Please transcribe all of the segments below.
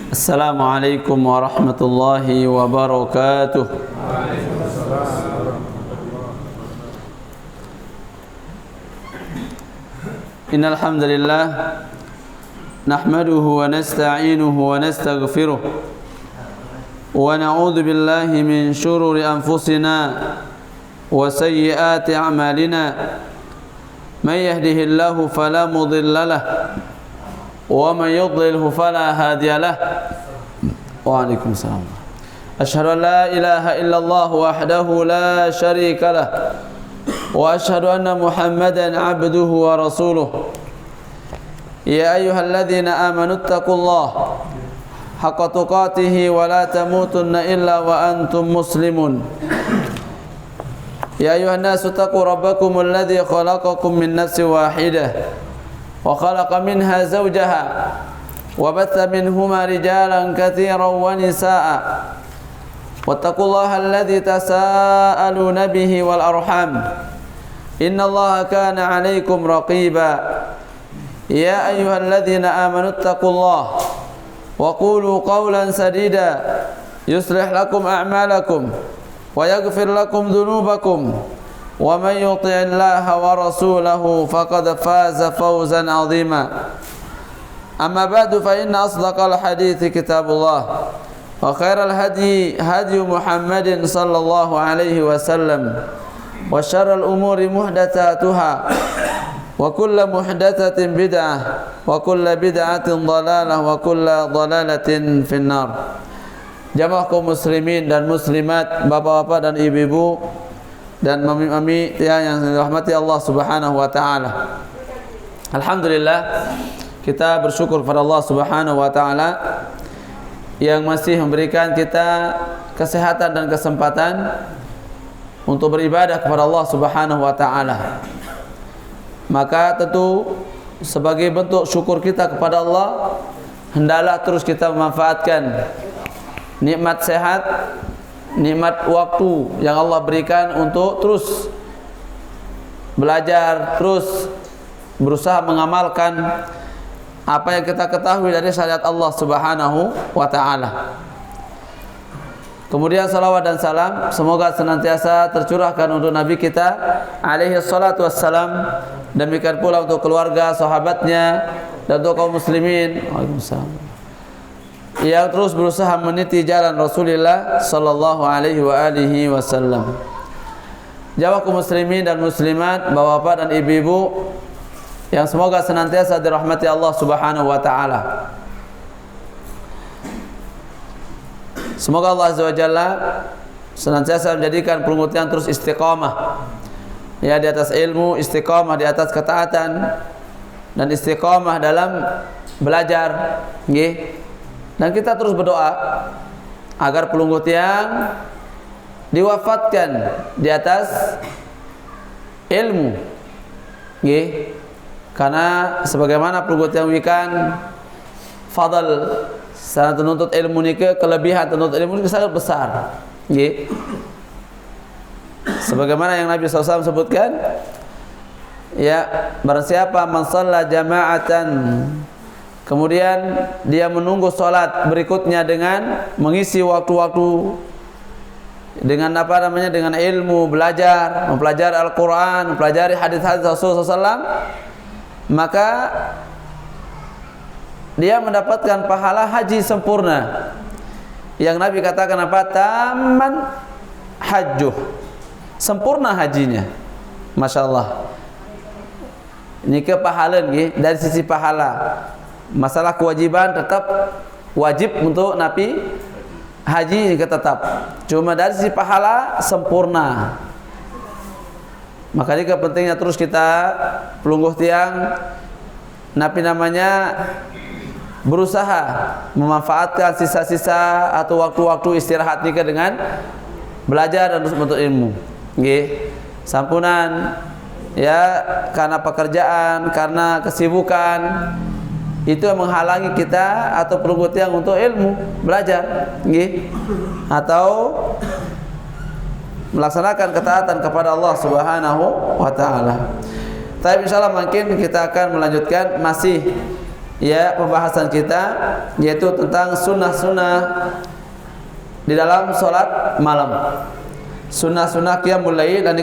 السلام عليكم ورحمة الله وبركاته. إن الحمد لله نحمده ونستعينه ونستغفره ونعوذ بالله من شرور أنفسنا وسيئات أعمالنا. من يهده الله فلا مضل له ومن يضلله فلا هادي له. وعليكم السلام. أشهد أن لا إله إلا الله وحده لا شريك له وأشهد أن محمدا عبده ورسوله. يا أيها الذين آمنوا اتقوا الله حق تقاته ولا تموتن إلا وأنتم مسلمون. يا أيها الناس اتقوا ربكم الذي خلقكم من نفس واحدة وخلق منها زوجها وبث منهما رجالا كثيرا ونساء واتقوا الله الذي تساءلون به والأرحام إن الله كان عليكم رقيبا. يا أيها الذين آمنوا اتقوا الله وقولوا قولا سديدا يصلح لكم أعمالكم ويغفر لكم ذنوبكم ومن يطع الله ورسوله فقد فاز فوزا عظيما. أما بعد فإن أصدق الحديث كتاب الله وخير الهدي هدي محمد صلى الله عليه وسلم وشر الأمور محدثاتها وكل محدثة بدعة وكل بدعة ضلالة وكل ضلالة في النار. Jamaah kaum muslimin dan muslimat, bapak-bapak dan ibu-ibu dan mami-mami yang dirahmati Allah Subhanahu wa taala. Alhamdulillah, kita bersyukur kepada Allah Subhanahu wa taala yang masih memberikan kita kesehatan dan kesempatan untuk beribadah kepada Allah Subhanahu wa taala. Maka tentu sebagai bentuk syukur kita kepada Allah, hendaklah terus kita memanfaatkan nikmat sehat, nikmat waktu yang Allah berikan untuk terus belajar, terus berusaha mengamalkan apa yang kita ketahui dari syariat Allah Subhanahu wa taala. Kemudian salawat dan salam semoga senantiasa tercurahkan untuk Nabi kita alaihi salatu wassalam, demikian pula untuk keluarga, sahabatnya dan untuk kaum muslimin. Waalaikumsalam. Yang terus berusaha meniti jalan Rasulullah sallallahu alaihi wa alihi wasallam. Jamaah kaum muslimin dan muslimat, bapak-bapak dan ibu-ibu yang semoga senantiasa dirahmati Allah Subhanahu wa taala. Semoga Allah Azza wa Jalla senantiasa menjadikan pelungutnya terus istiqamah, ya, di atas ilmu, istiqamah di atas ketaatan dan istiqamah dalam belajar, nggih. Dan kita terus berdoa agar pelunggut yang diwafatkan di atas ilmu, nggih. Karena sebagaimana pelunggut yang memberikan fadl sangat menuntut ilmu nike, kelebihan menuntut ilmu nike sangat besar, nggih. Sebagaimana yang Nabi SAW sebutkan, ya, barang siapa man shalla jama'atan, kemudian dia menunggu salat berikutnya dengan mengisi waktu-waktu dengan dengan ilmu, belajar, mempelajari Al-Quran, mempelajari hadis-hadis Rasulullah SAW, maka dia mendapatkan pahala haji sempurna. Yang Nabi katakan apa? Taman hajjuh, sempurna hajinya. Masya Allah. Ini ke pahala nih, dari sisi pahala. Masalah kewajiban tetap wajib untuk Nabi haji juga tetap. Cuma dari sisi pahala sempurna. Makanya pentingnya terus kita pelungguh tiang Nabi namanya berusaha memanfaatkan sisa-sisa atau waktu-waktu istirahat nikah dengan belajar dan terus menuntut ilmu. Nggih. Sampunan ya, karena pekerjaan, karena kesibukan itu yang menghalangi kita atau pelunggut yang untuk ilmu, belajar, nggih. Atau melaksanakan ketaatan kepada Allah Subhanahu wa taala. Tapi insyaallah mungkin kita akan melanjutkan masih ya pembahasan kita, yaitu tentang sunnah-sunnah di dalam sholat malam. Sunnah-sunnah qiyamul lail, dan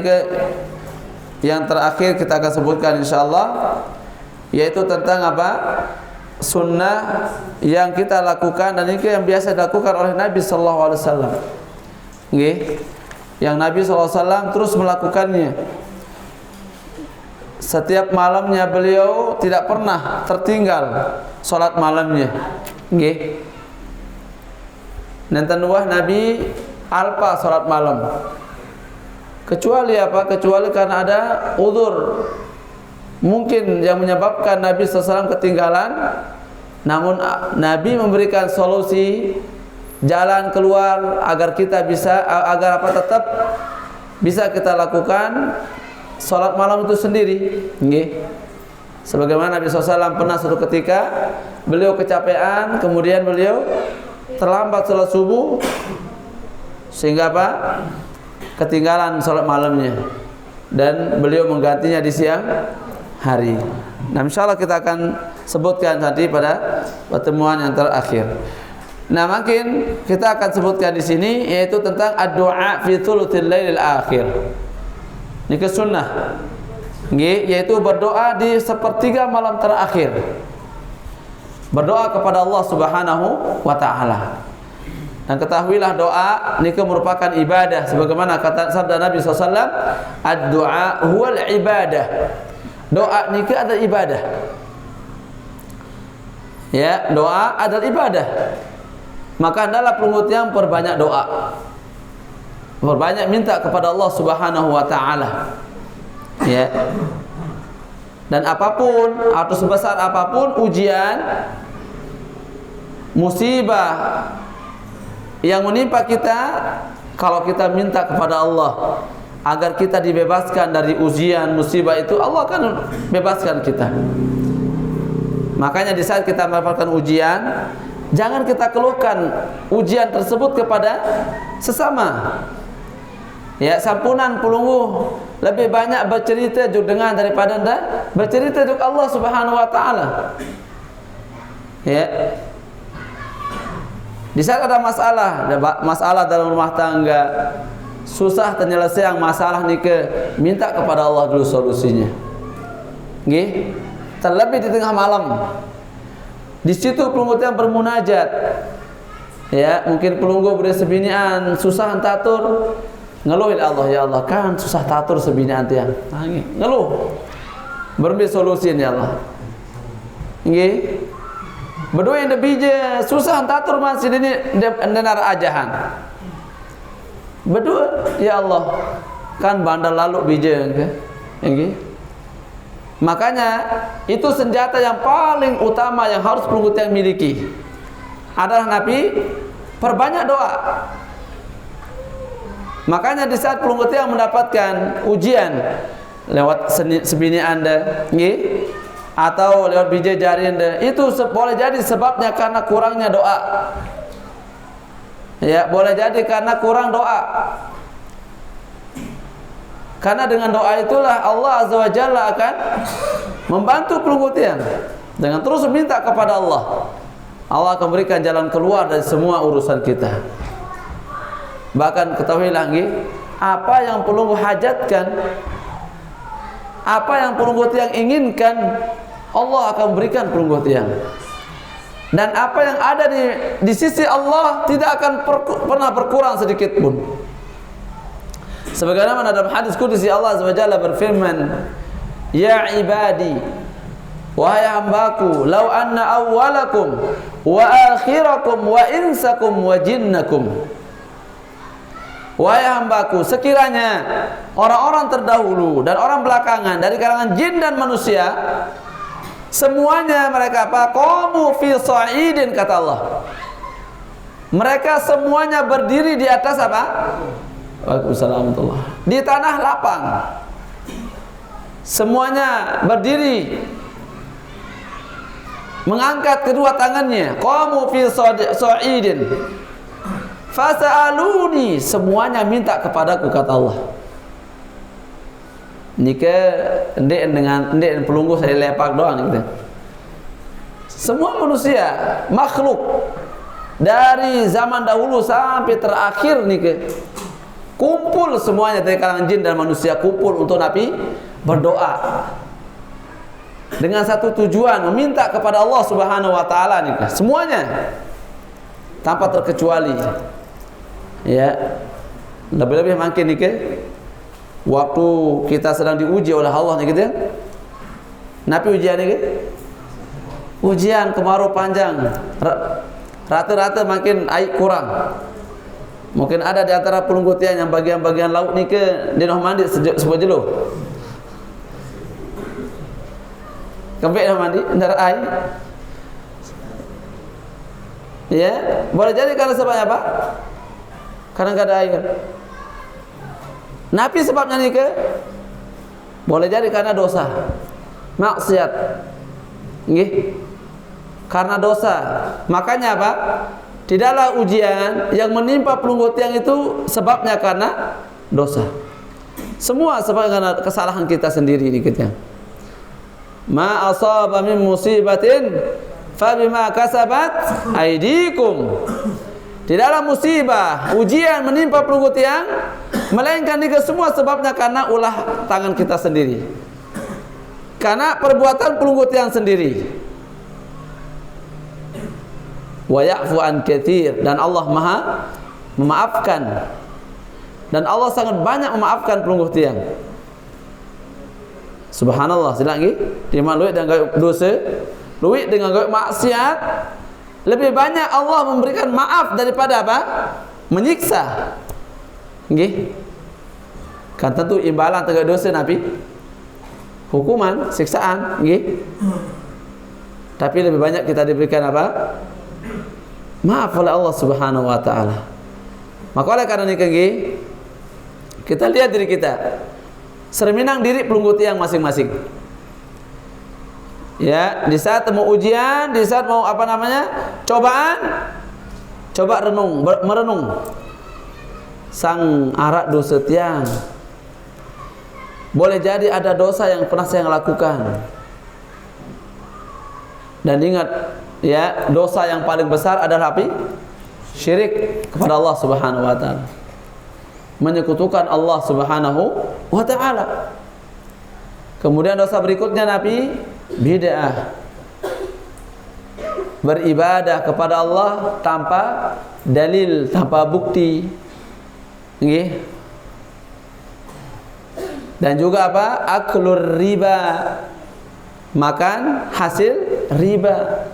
yang terakhir kita akan sebutkan insyaallah, yaitu tentang apa? Sunnah yang kita lakukan, dan ini yang biasa dilakukan oleh Nabi sallallahu alaihi wasallam. Nggih. Yang Nabi sallallahu alaihi wasallam terus melakukannya. Setiap malamnya beliau tidak pernah tertinggal salat malamnya. Nggih. Nanten wah Nabi alpa salat malam. Kecuali apa? Kecuali karena ada uzur mungkin yang menyebabkan Nabi SAW ketinggalan, namun Nabi memberikan solusi jalan keluar agar kita bisa, agar apa, tetap bisa kita lakukan salat malam itu sendiri. Nggih. Sebagaimana Nabi SAW pernah suatu ketika beliau kecapean, kemudian beliau terlambat salat subuh sehingga apa? Ketinggalan salat malamnya, dan beliau menggantinya di siang hari. Nah, insyaallah kita akan sebutkan nanti pada pertemuan yang terakhir. Nah, makin kita akan sebutkan di sini yaitu tentang ad-du'a fi thuluthil lailil akhir. Ini ke sunnah. Nggih, yaitu berdoa di sepertiga malam terakhir. Berdoa kepada Allah Subhanahu wa taala. Dan ketahuilah doa ini merupakan ibadah, sebagaimana kata sabda Nabi SAW, ad-du'a huwal ibadah. Doa ini adalah ibadah. Ya, doa adalah ibadah. Maka hendaklah pengikut yang perbanyak doa, perbanyak minta kepada Allah Subhanahu wa taala. Ya. Dan apapun atau sebesar apapun ujian, musibah yang menimpa kita, kalau kita minta kepada Allah agar kita dibebaskan dari ujian musibah itu, Allah akan bebaskan kita. Makanya di saat kita mendapatkan ujian, jangan kita keluhkan ujian tersebut kepada sesama. Ya, sampunan pulungguh lebih banyak bercerita juk dengan daripada bercerita juk Allah Subhanahu wa taala. Ya. Di saat ada masalah dalam rumah tangga, susah ternyelesaian masalah nikah, minta kepada Allah dulu solusinya. Nggih. Terlebih di tengah malam. Di situ pelunggu yang bermunajat. Ya, mungkin pelunggu beri sebinian, susah tatur, ngeluhin Allah, ya Allah, kan susah tatur sebinian tiang. Ngeluh. Berbi solusi ya Allah. Nggih. Berdua yang debije susah tatur masih ini denar ajahan. Berdua ya Allah, kan bandar lalu bije ke? Nggih. Makanya itu senjata yang paling utama yang harus pelunggut yang miliki adalah Nabi perbanyak doa. Makanya di saat pelunggut yang mendapatkan ujian lewat sebini Anda, nggih, atau lewat biji jari Anda, itu boleh jadi sebabnya karena kurangnya doa. Ya, boleh jadi karena kurang doa. Karena dengan doa itulah Allah Azza wa Jalla akan membantu pelunggut yang dengan terus meminta kepada Allah. Allah akan berikan jalan keluar dari semua urusan kita. Bahkan ketahui lagi, apa yang pelunggut hajatkan, apa yang pelunggut yang inginkan, Allah akan berikan pelunggut yang. Dan apa yang ada di sisi Allah tidak akan pernah berkurang sedikit pun. Sebagaimana dalam hadis qudsi Allah Azza wa Jalla berfirman, "Ya ibadi, wahai hambaku, law anna awwalakum wa akhirakum wa insakum wa jinnakum." Wahai hambaku, sekiranya orang-orang terdahulu dan orang belakangan dari kalangan jin dan manusia, semuanya mereka apa? Qamu fi sa'idin, kata Allah. Mereka semuanya berdiri di atas apa? Waalaikumsalam warahmatullahi wabarakatuh. Di tanah lapang. Semuanya berdiri, mengangkat kedua tangannya. Qamu fi sa'idin. Fasa'aluni, semuanya minta kepadaku, kata Allah. Nika ndek dengan pelunggu saya lepak doang gitu. Semua manusia, makhluk dari zaman dahulu sampai terakhir nih ke kumpul semuanya dari kalangan jin dan manusia kumpul untuk Nabi berdoa dengan satu tujuan, meminta kepada Allah Subhanahu wa taala nih, semuanya tanpa terkecuali. Ya. Lebih-lebih makin nih ke waktu kita sedang diuji oleh Allah nih gitu ya. Nabi ujian nih ke? Ujian kemarau panjang. Rata-rata makin air kurang. Mungkin ada di antara pelunggu tiang yang bagian-bagian laut ni ke dia nak mandi sebuah jelo. Kembali nak mandi antara air. Ya, boleh jadi karena sebabnya apa? Karena enggak ada air. Nabi sebabnya ni ke? Boleh jadi karena dosa. Maksiat. Nggih. Karena dosa. Makanya apa? Tidaklah ujian yang menimpa pelunggu tiang itu sebabnya karena dosa. Semua sebab karena kesalahan kita sendiri ni kita. Ma asaba min musibatin fa bima kasabat aydikum. Tidaklah musibah, ujian menimpa pelunggu tiang melainkan ini semua sebabnya karena ulah tangan kita sendiri. Karena perbuatan pelunggu tiang sendiri. Wa ya'fu an katsir, dan Allah Maha memaafkan. Dan Allah sangat banyak memaafkan pelunggu tiang. Subhanallah, silap lagi. Di mana luit dengan gaib dosa, luit dengan gaib maksiat, lebih banyak Allah memberikan maaf daripada apa? Menyiksa. Nggih. Kan tentu imbalan terhadap dosa Nabi. Hukuman, siksaan, nggih. Tapi lebih banyak kita diberikan apa? Maaf oleh Allah Subhanahu wa taala. Maka oleh karena ini kita lihat diri kita. Cerminang diri pelunggu tiang masing-masing. Ya, di saat mau ujian, di saat mau apa namanya? Cobaan, coba merenung. Sang arak dosa tiang. Boleh jadi ada dosa yang pernah saya lakukan. Dan ingat, ya, dosa yang paling besar adalah apa? Syirik kepada Allah Subhanahu wa taala. Menyekutukan Allah Subhanahu wa taala. Kemudian dosa berikutnya Nabi bid'ah. Beribadah kepada Allah tanpa dalil, tanpa bukti. Nggih. Dan juga apa? Aklur riba. Makan hasil riba.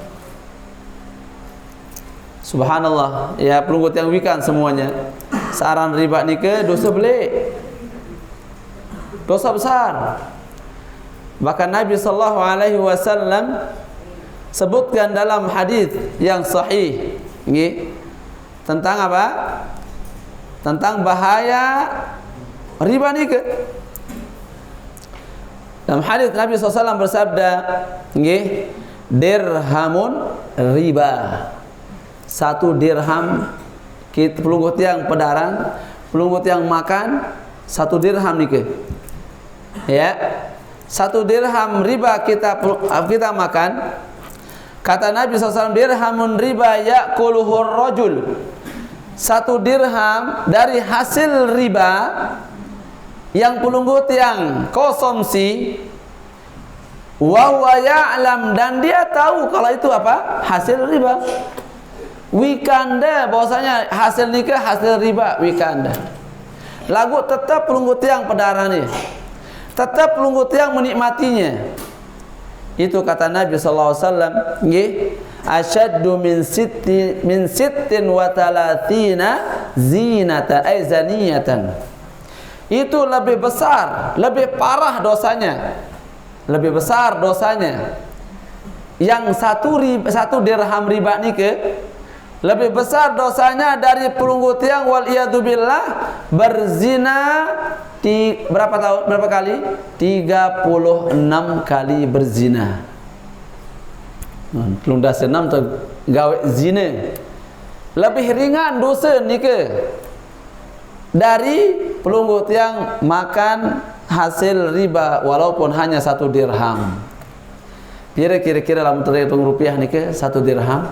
Subhanallah, ya pelunggu tiang wikan semuanya. Saran riba ni ke dosa belik. Dosa besar. Bahkan Nabi sallallahu alaihi wasallam sebutkan dalam hadis yang sahih, nggih. Tentang apa? Tentang bahaya riba ni ke. Dalam hadis Nabi SAW bersabda, nggih, dirhamun riba. Satu dirham kita pelunggu tiang pedaran, pelunggu tiang makan satu dirham nih, ya, satu dirham riba kita makan. Kata Nabi SAW, dirhamun riba ya'kuluhur rajul. Satu dirham dari hasil riba yang pelunggu tiang konsumsi, wa huwa ya'lam, dan dia tahu kalau itu apa? Hasil riba. Wikanda bahwasanya hasil nikah hasil riba wikanda. Lagu tetap pelunggu tiang pedarani. Tetap pelunggu tiang menikmatinya. Itu kata Nabi sallallahu alaihi wasallam, nggih, asyaddu min sittin wa talatina zinata ay zaniyatan. Itu lebih besar, lebih parah dosanya. Lebih besar dosanya. Yang satu dirham riba nikah lebih besar dosanya dari pelunggu tiang wal iyadzubillah berzina berapa kali? 36 kali berzina. Kelunda senam tu gawe zina. Lebih ringan dosa ni ke dari pelunggu tiang makan hasil riba walaupun hanya satu dirham. Kira-kira lamun terhitung rupiah nike 1 dirham.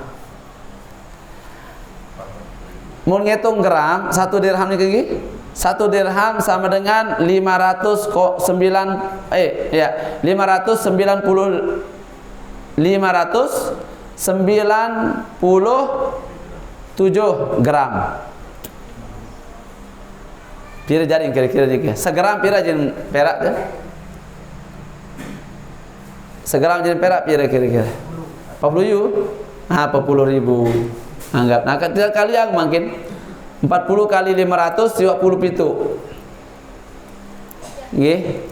Mun ngitung gram 1 dirham nike gini. 1 dirham sama dengan 597 gram. Pira jaring kira-kira nike. Segram pira jeung perak teh? Segram jeung perak pira kira-kira? 40 yu? 40.000. Anggap. Nah, ketika kalian mungkin 40 kali 500 27. Nggih.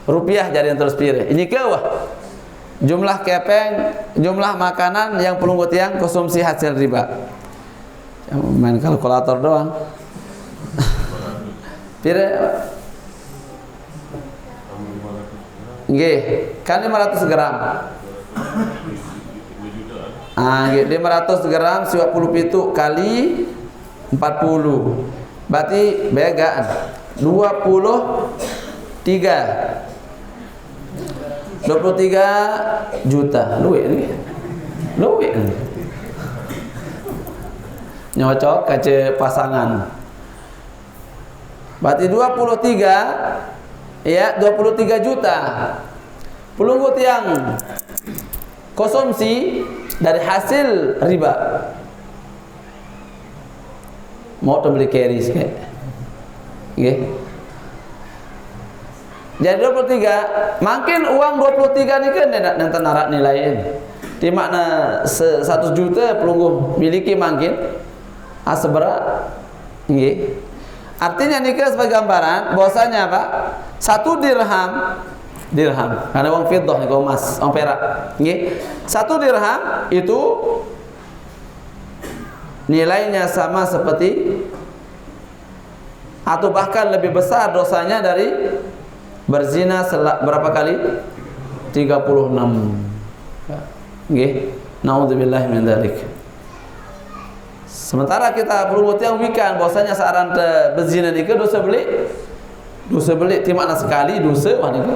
Rupiah jadi terus pira. Ini ke wah. Jumlah kepeng, jumlah makanan yang pelunggut yang konsumsi hasil riba. Main kalkulator doang. Pira? Nggih, kan 500 gram. Nggih, 500 gram 27 kali 40. Berarti begaan 23 juta. Luwih ini. Luwih. Nyocok kaca pasangan. Berarti 23 juta. Pelunggut yang konsumsi dari hasil riba. Mau beli keris kayak. Nggih. Jadi 23, makin uang 23 ni kan nanti narak nilaiin. Di makna 1 juta pelungguh miliki makin seberat. Nggih. Artinya nikah sebagai gambaran bahwasanya apa? 1 dirham karena uang fiddah niku emas, uang perak. Nggih. 1 dirham itu nilainya sama seperti atau bahkan lebih besar dosanya dari berzina berapa kali? 36. Nggih. Naudzubillahi min dzalik. Sementara kita pelunggut yang wikan bahwasanya saran berzina niku dosa beli ti makna sekali dosa wah niku.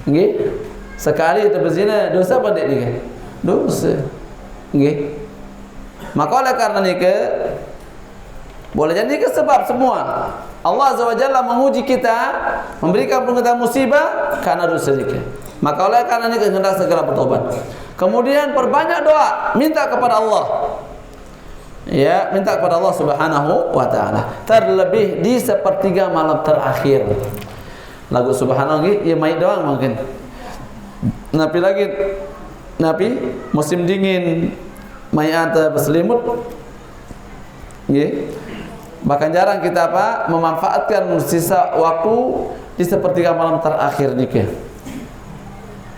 Nggih. Sekali itu berzina dosa apa dik niku? Dosa. Nggih. Maka oleh karena niku boleh jadi niku sebab semua Allah Azza wa Jalla menguji kita, memberikan pengetahuan musibah karena dosa niku. Maka oleh karena niku hendak segera bertobat. Kemudian perbanyak doa, minta kepada Allah. Ya, minta kepada Allah Subhanahu wa taala. Terlebih di sepertiga malam terakhir. Lagu subhanallah ya mai doang mungkin. Napi lagi musim dingin mai anta berselimut. Nggih. Bahkan jarang kita memanfaatkan sisa waktu di sepertiga malam terakhir niki.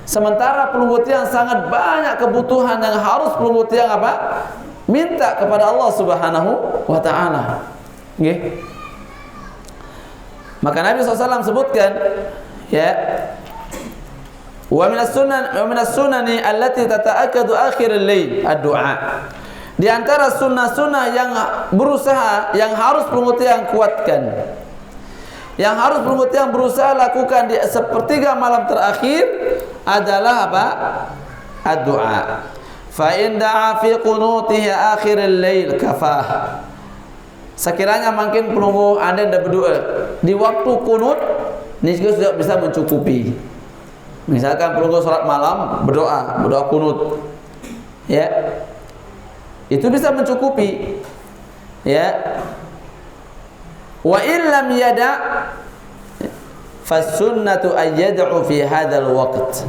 Sementara pelunggut yang sangat banyak kebutuhan yang harus pelunggut yang minta kepada Allah Subhanahu wa taala. Nggih. Maka Nabi SAW sebutkan ya wa minas sunani allati tata'akkadu akhir al-lail ad-du'a. Di antara sunnah-sunnah yang berusaha yang harus pelunggut yang kuatkan. Yang harus pelunggut yang berusaha lakukan di sepertiga malam terakhir adalah apa? Ad-du'a. Fa in da'a fi qunutihi akhir al-lail kafah. Sekiranya makin pelunggu Anda dah berdoa di waktu kunut, ini sudah bisa mencukupi. Misalkan pelunggu salat malam berdoa kunut. Ya. Itu bisa mencukupi. Ya. Wa illam yada' fasunnatu ayyad'u fi hadzal waqt.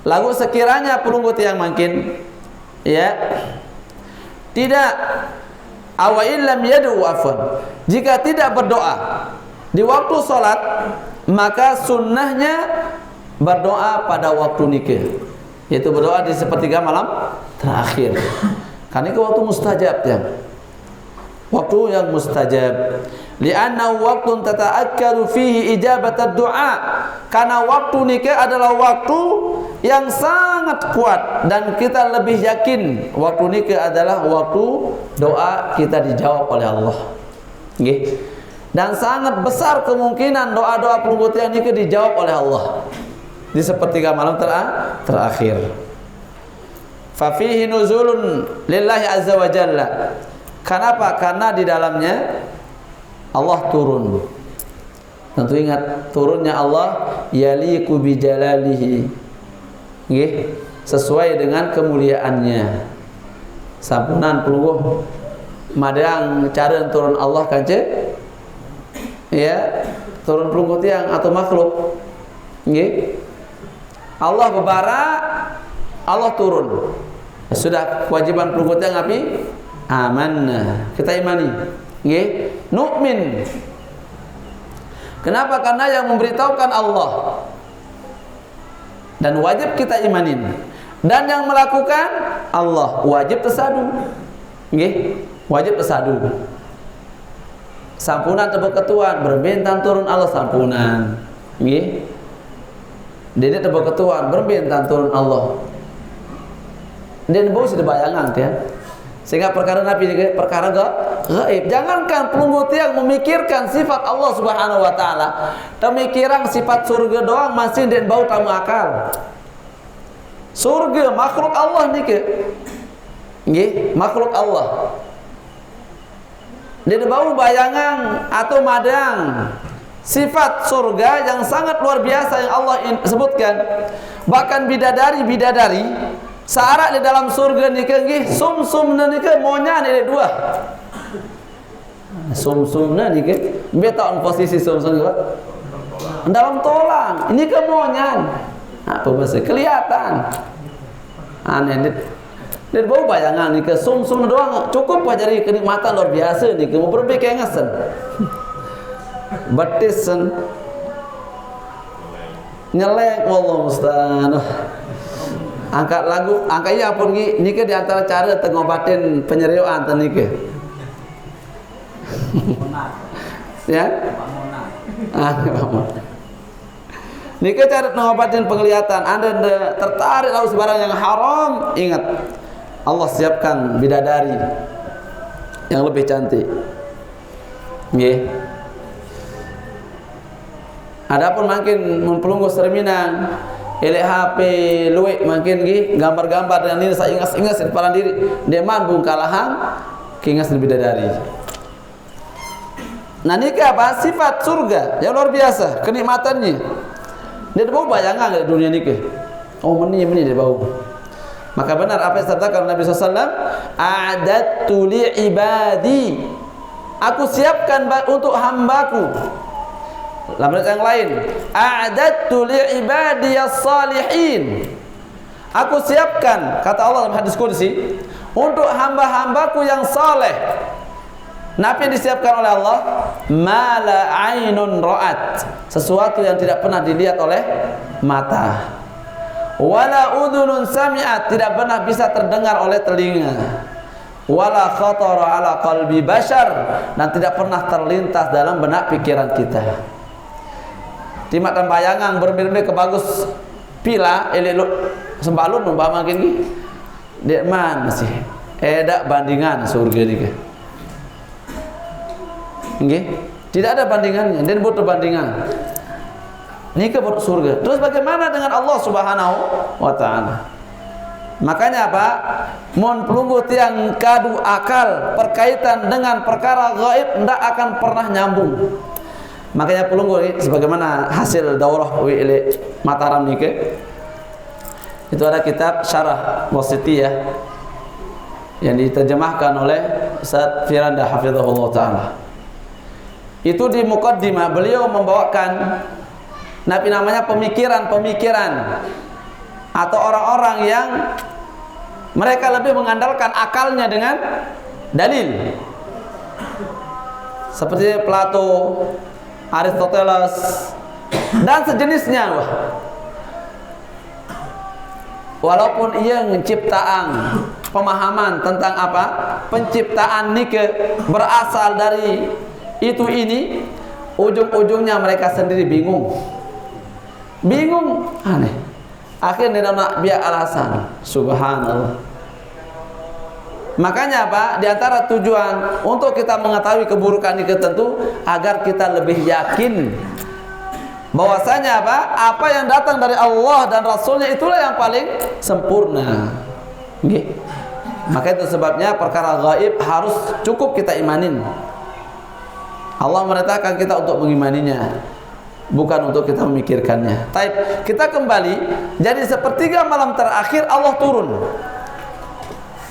Lalu sekiranya pelunggu yang makin tidak awa illam yad'u afwan. Jika tidak berdoa di waktu salat, maka sunnahnya berdoa pada waktu nikah. Yaitu berdoa di sepertiga malam terakhir. Karena itu waktu mustajab ya. Waktu yang mustajab. Li'anna waqtun tata'akkaru fihi ijabat ad-du'a. Karena waktu nikah adalah waktu yang sangat kuat dan kita lebih yakin waktu nikah adalah waktu doa kita dijawab oleh Allah. Nggih. Dan sangat besar kemungkinan doa-doa pelunggut yang nikah dijawab oleh Allah di sepertiga malam terakhir. Fa fihi nuzulun lillahi azza wa jalla. Kenapa? Karena di dalamnya Allah turun. Tentu ingat turunnya Allah yaliqu bi jalalihi. Nggih, sesuai dengan kemuliaannya. Sampunan pelungguh madang cara turun Allah kance ya turun pelungguh tiang atau makhluk nggih Allah bebara Allah turun sudah kewajiban pelungguh tiang api amanah kita imani nggih nu'min kenapa karena yang memberitahukan Allah dan wajib kita imanin dan yang melakukan Allah wajib tersadu nggih wajib tersadu sampunan tebak ketuan berbintang turun Allah sampunan nggih dene tebak ketuan berbintang turun Allah dan bau sudah bayangan ya sehingga perkara nabi ini perkara gaib jangankan pelunggut yang memikirkan sifat Allah subhanahu wa ta'ala pemikiran sifat surga doang masih dan bau tamu akal surga makhluk Allah niki nggih makhluk Allah dia bau bayangan atau madang sifat surga yang sangat luar biasa yang Allah sebutkan bahkan bidadari searak di dalam surga niki sum-sum niki monya ni dua sum-sum niki beta posisi sum-sum dalam tolang ini ke monya apa bahasa kelihatan aneh dan bau bayangan nih ke sum-sum doang cukup aja jadi kenikmatan luar biasa nih ke mau berpikir ngasen batisan nyelek wallah musta'an angkat lagu angkanya pun ini ke diantara cara ngobatin penyeriuan tadi ke ya ini ke cara ngobatin penglihatan anda tertarik lalu sebarang yang haram ingat Allah siapkan bidadari yang lebih cantik. Nggih. Adapun makin mempelungguh serminang, elek HP luwek makin nggih gambar-gambar dengan ini saya ingat di depan diri. Dia mambung kalahang kingas bidadari. Nah ini apa? Sifat surga yang luar biasa, kenikmatannya. Dia bau bayangan dari dunia ini ke. Oh meni dia bau. Maka benar apa yang disabdakan Nabi SAW a'adadtu li'ibadi aku siapkan untuk hambaku dalam ayat yang lain a'adadtu li'ibadiyas salihin aku siapkan kata Allah dalam hadis qudsi untuk hamba-hambaku yang saleh Nabi yang disiapkan oleh Allah mala ainun ra'at sesuatu yang tidak pernah dilihat oleh mata wala udhunun sami'at tidak pernah bisa terdengar oleh telinga wala khatara ala qalbi bashar dan tidak pernah terlintas dalam benak pikiran kita timatan bayangan berbeda kebagus pila elok sembalun umpama gini dek man masih edak bandingan surga ini nggih tidak ada bandingannya dan butuh bandingan ini ke surga. Terus bagaimana dengan Allah Subhanahu wa ta'ala? Makanya apa? Mun pelunggut yang kadu akal berkaitan dengan perkara gaib tidak akan pernah nyambung. Makanya pelunggut ini sebagaimana hasil daurah WIL Mataram nike. Itu ada kitab Syarah Wasitiyah yang diterjemahkan oleh Ustaz Firanda hafizahullah taala. Itu di muqaddimah beliau membawakan Nabi namanya pemikiran-pemikiran atau orang-orang yang mereka lebih mengandalkan akalnya dengan dalil seperti Plato, Aristoteles dan sejenisnya walaupun ia menciptaan pemahaman tentang apa penciptaan nike berasal dari itu ini ujung-ujungnya mereka sendiri bingung aneh akhirnya nak biar alasan subhanallah makanya apa diantara tujuan untuk kita mengetahui keburukan itu tentu agar kita lebih yakin bahwasanya apa yang datang dari Allah dan Rasulnya itulah yang paling sempurna Nggih. Maka itu sebabnya perkara gaib harus cukup kita imanin. Allah merintahkan kita untuk mengimaninya, bukan untuk kita memikirkannya. Taib, kita kembali. Jadi sepertiga malam terakhir Allah turun.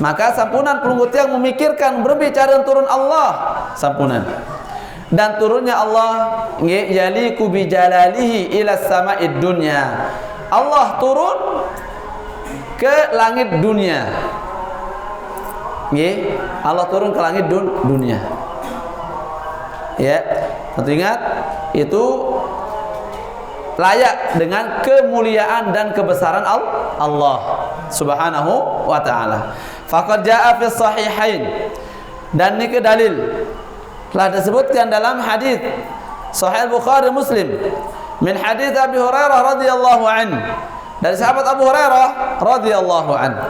Maka sampunan pelunggu tiang memikirkan berbicara turun Allah sampunan. Dan turunnya Allah yaliku bi jalalihi ila sama'id dunya. Allah turun ke langit dunia. Nggih, Allah turun ke langit dunia. Ya, tentu ingat itu layak dengan kemuliaan dan kebesaran Allah Subhanahu wa taala. Faqad jaa fi sahihain, dan ini dalil telah disebutkan dalam hadis Sahih Bukhari Muslim min hadis Abi Hurairah radhiyallahu anhu, dari sahabat Abu Hurairah radhiyallahu anhu,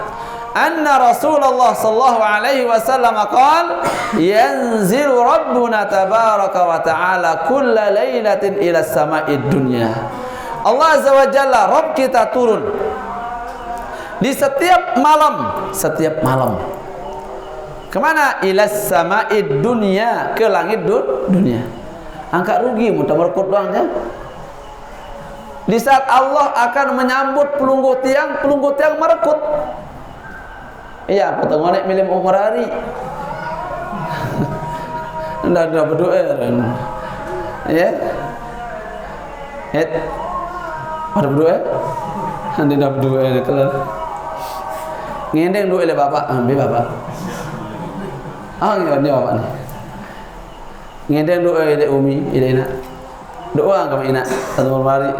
anna Rasulullah sallallahu alaihi wasallam qala yanzilu rabbuna tabaraka wa ta'ala kulla lailatin ila sama'id dunya. Allah azza wa jalla, Rabb kita turun di setiap malam. Kemana? Ila sama'id dunya, ke langit dunia. Angkat rugi mudah merekut doang ya. Di saat Allah akan menyambut pelunggu tiang merekut. Iya, potong ngonek milim umur hari. Ndak berdoa kan. Ya. Ada berdoa? Anda ndak berdoa kalau ngendeng doa le bapak, ambil bapak. Ini bapak ni. Ngendeng doa le umi, ile nak. Doa kami nak satu hari.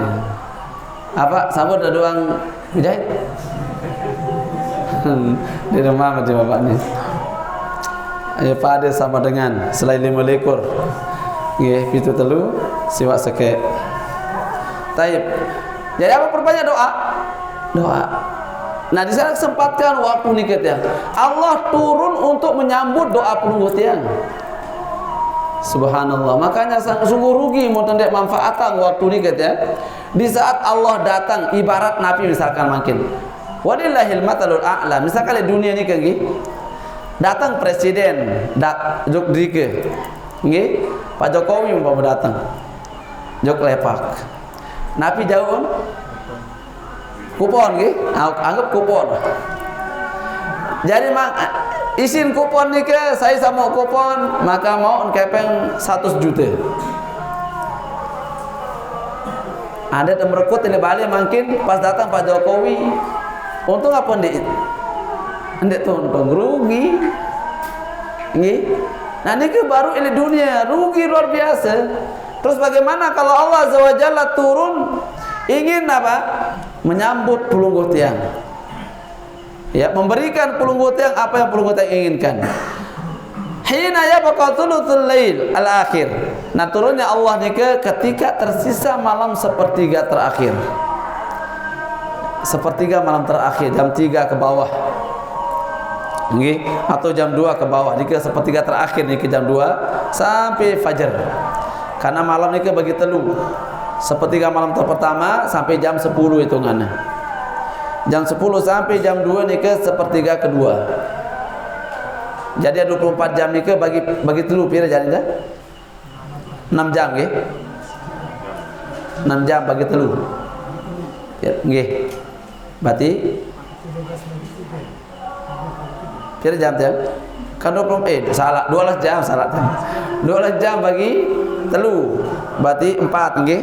Apa sambut doa mujahid? Di rumah macam bapak ni. Ayo pada sama dengan selain 5 ekor. Nggih, pitu telu siwak sekek. Taib. Jadi apa perbanyak doa? Nah, di sana sempatkan waktu nikah tiang. Allah turun untuk menyambut doa pelunggu tiang. Subhanallah. Makanya sungguh rugi mau tendek manfaatan waktu nikah tiang. Di saat Allah datang, ibarat Nabi misalkan makin. Walillahil matalul a'la. Misalkan di dunia ni kan datang presiden jok dike. Nggih, Pak Jokowi umpama datang. Jok lepak. Nabi jauh kupon nggih, anggap kupon. Jadi isin kupon ni ke saya sama kupon, maka mau kepeng 100 juta. Ada yang merekut ini balik makin pas datang Pak Jokowi. Untung apa ndik? Ndik tuh untung rugi. Nggih. Nah ini baru ini dunia rugi luar biasa. Terus bagaimana kalau Allah Azza wa Jalla turun ingin apa? Menyambut pelunggu tiang. Ya, memberikan pelunggu tiang apa yang pelunggu tiang inginkan. Hina yabqa thuluthul lail al-akhir. Nah, turunnya Allah ni ketika tersisa malam sepertiga terakhir. Sepertiga malam terakhir, jam 3 ke bawah. Nggih, atau jam 2 ke bawah. Jika sepertiga terakhir ni ke jam 2 sampai fajar. Karena malam ni bagi telu. Sepertiga malam pertama sampai jam 10 hitungannya. Jam 10 sampai jam 2 ni sepertiga kedua. Jadi 24 jam ni bagi telu pira jadi dah? 6 jam nggih. 6 jam bagi telu. Ya, nggih. Berarti pira jam tu? Kan 20 salah 12 jam salah. 12 jam bagi telu. Berarti 4 nggih.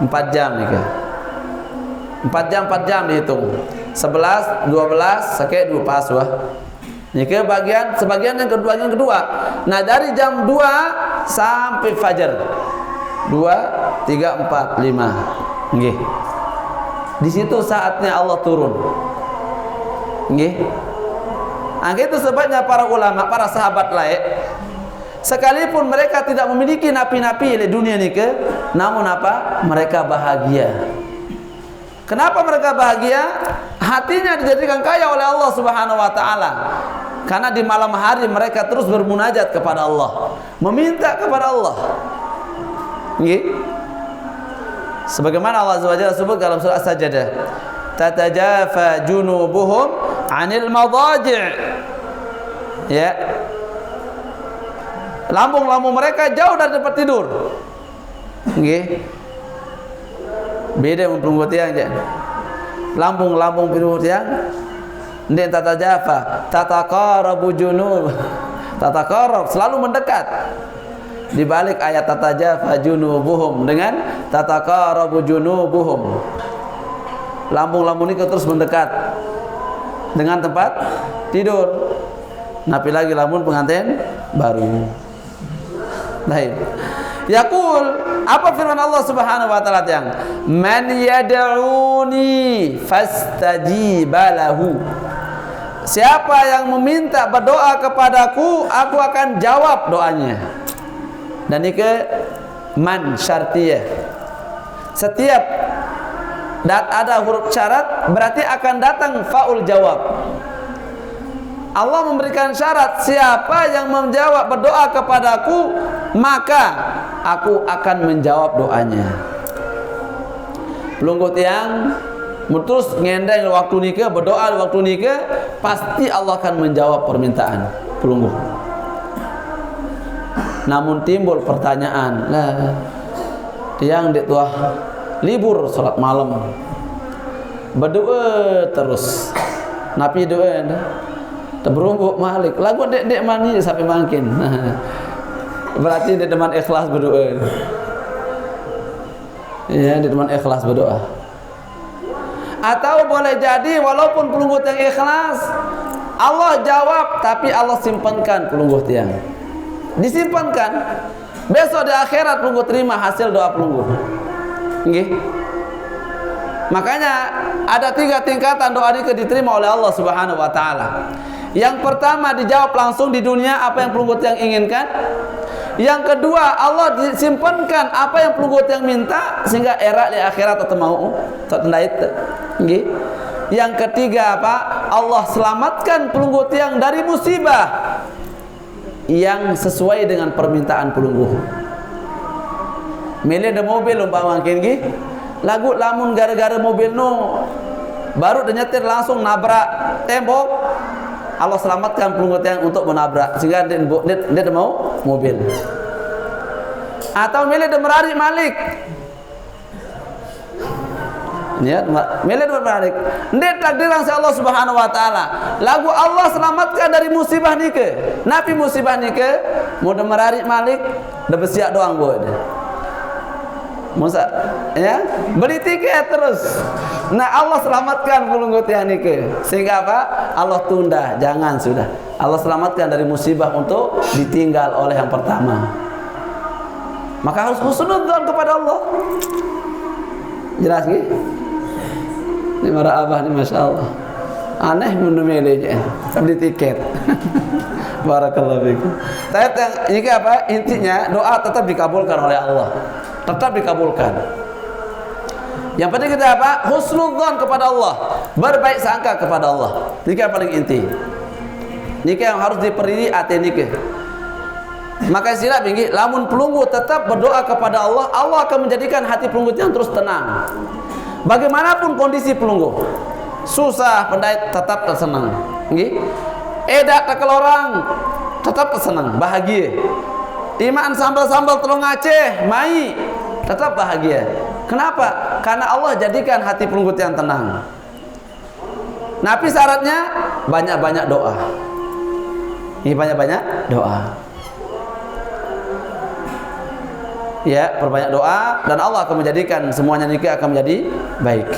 4 jam ni ke. 4 jam dihitung. 11, 12 sakit 2 pas wah. Ni ke sebagian yang kedua. Nah, dari jam 2 sampai fajar. 2, 3, 4, 5. Nggih. Di situ saatnya Allah turun. Nggih. Nah, itu sebabnya para ulama, para sahabat lain sekalipun mereka tidak memiliki napi-napi di dunia ni ke, namun apa? Mereka bahagia. Kenapa mereka bahagia? Hatinya dijadikan kaya oleh Allah Subhanahu wa taala. Karena di malam hari mereka terus bermunajat kepada Allah, meminta kepada Allah. Nggih. Sebagaimana Allah Azza wa Jalla sebut dalam surah As-Sajdah, tatajafa junubuhum anil madaji', ya, lambung-lambung mereka jauh dari tempat tidur. Nggih. Beda pelunggu tiang je. Lambung-lambung pelunggu tiang ndek tatajafa, tataqarabu junub. Tataqarab selalu mendekat. Di balik ayat tatajafa junubuhum dengan tataqarabu junubuhum. Lambung-lambung ini terus mendekat dengan tempat tidur. Napi lagi lambung pengantin baru. Baik. Yaqul, apa firman Allah Subhanahu wa taala yang man yad'uni fastajiba lahu. Siapa yang meminta berdoa kepadaku, aku akan jawab doanya. Dan ini ke man syartiyah. Setiap ada huruf syarat berarti akan datang faul jawab. Allah memberikan syarat, siapa yang menjawab berdoa kepadaku, maka aku akan menjawab doanya. Pelunggu tiang terus ngendeng waktu nikah, berdoa waktu nikah, pasti Allah akan menjawab permintaan pelunggu. Namun timbul pertanyaan, lah tiang dek tuah libur salat malam, berdoa terus, napi doa terberumbuk malik lagu dek mani sampai makin. Berarti dia teman ikhlas berdoa. Ya, dia teman ikhlas berdoa. Atau boleh jadi walaupun pelunggu yang ikhlas, Allah jawab tapi Allah simpankan pelunggu tiang. Disimpankan. Besok di akhirat pelunggu terima hasil doa pelunggu. Nggih. Makanya ada 3 tingkatan doa ini diterima oleh Allah Subhanahu wa taala. Yang pertama dijawab langsung di dunia apa yang pelunggu yang inginkan. Yang kedua Allah disimpankan apa yang pelunggu yang minta sehingga era di akhirat atau mau tertendait. Nggih. Yang ketiga apa? Allah selamatkan pelunggu yang dari musibah yang sesuai dengan permintaan pelunggu. Milih ada mobil umpama mungkin nggih. Lagu lamun gara-gara mobil no baru nyetir langsung nabrak tembok, Allah selamatkan pelunggu yang untuk menabrak sehingga dia mau mobil. Atau milih dia merarik malik, ya, milih dia merarik. Ini takdiran si Allah Subhanahu wa taala. Lagu Allah selamatkan dari musibah nike. Napi musibah nike, mau dia merarik malik, dia bersiap doang buat dia. Musa, ya, beli tiket terus. Nah Allah selamatkan pelunggu tiang nike. Sehingga apa? Allah tunda, jangan sudah. Allah selamatkan dari musibah untuk ditinggal oleh yang pertama. Maka harus husnudzon kepada Allah. Jelas nggih? Ini marah abah ini masya Allah. Aneh menumilihnya, beli tiket. Barakallahu fikum. Tapi ini apa? Intinya doa tetap dikabulkan oleh Allah. Tetap dikabulkan. Yang penting kita apa? Husnudzon kepada Allah, berbaik sangka kepada Allah. Ini yang paling inti. Ini yang harus diperini hati nikah. Maka silap tinggi, lamun pelunggu tetap berdoa kepada Allah, Allah akan menjadikan hati pelunggu yang terus tenang. Bagaimanapun kondisi pelunggu, susah pendait tetap tersenang. Nggih. Edak tekel orang tetap tersenang, bahagia. Iman sambal-sambal telung Aceh, mai tetap bahagia. Kenapa? Karena Allah jadikan hati pelunggu yang tenang. Nabi syaratnya banyak-banyak doa. Ini banyak-banyak doa. Ya, perbanyak doa dan Allah akan menjadikan semuanya nikah akan menjadi baik.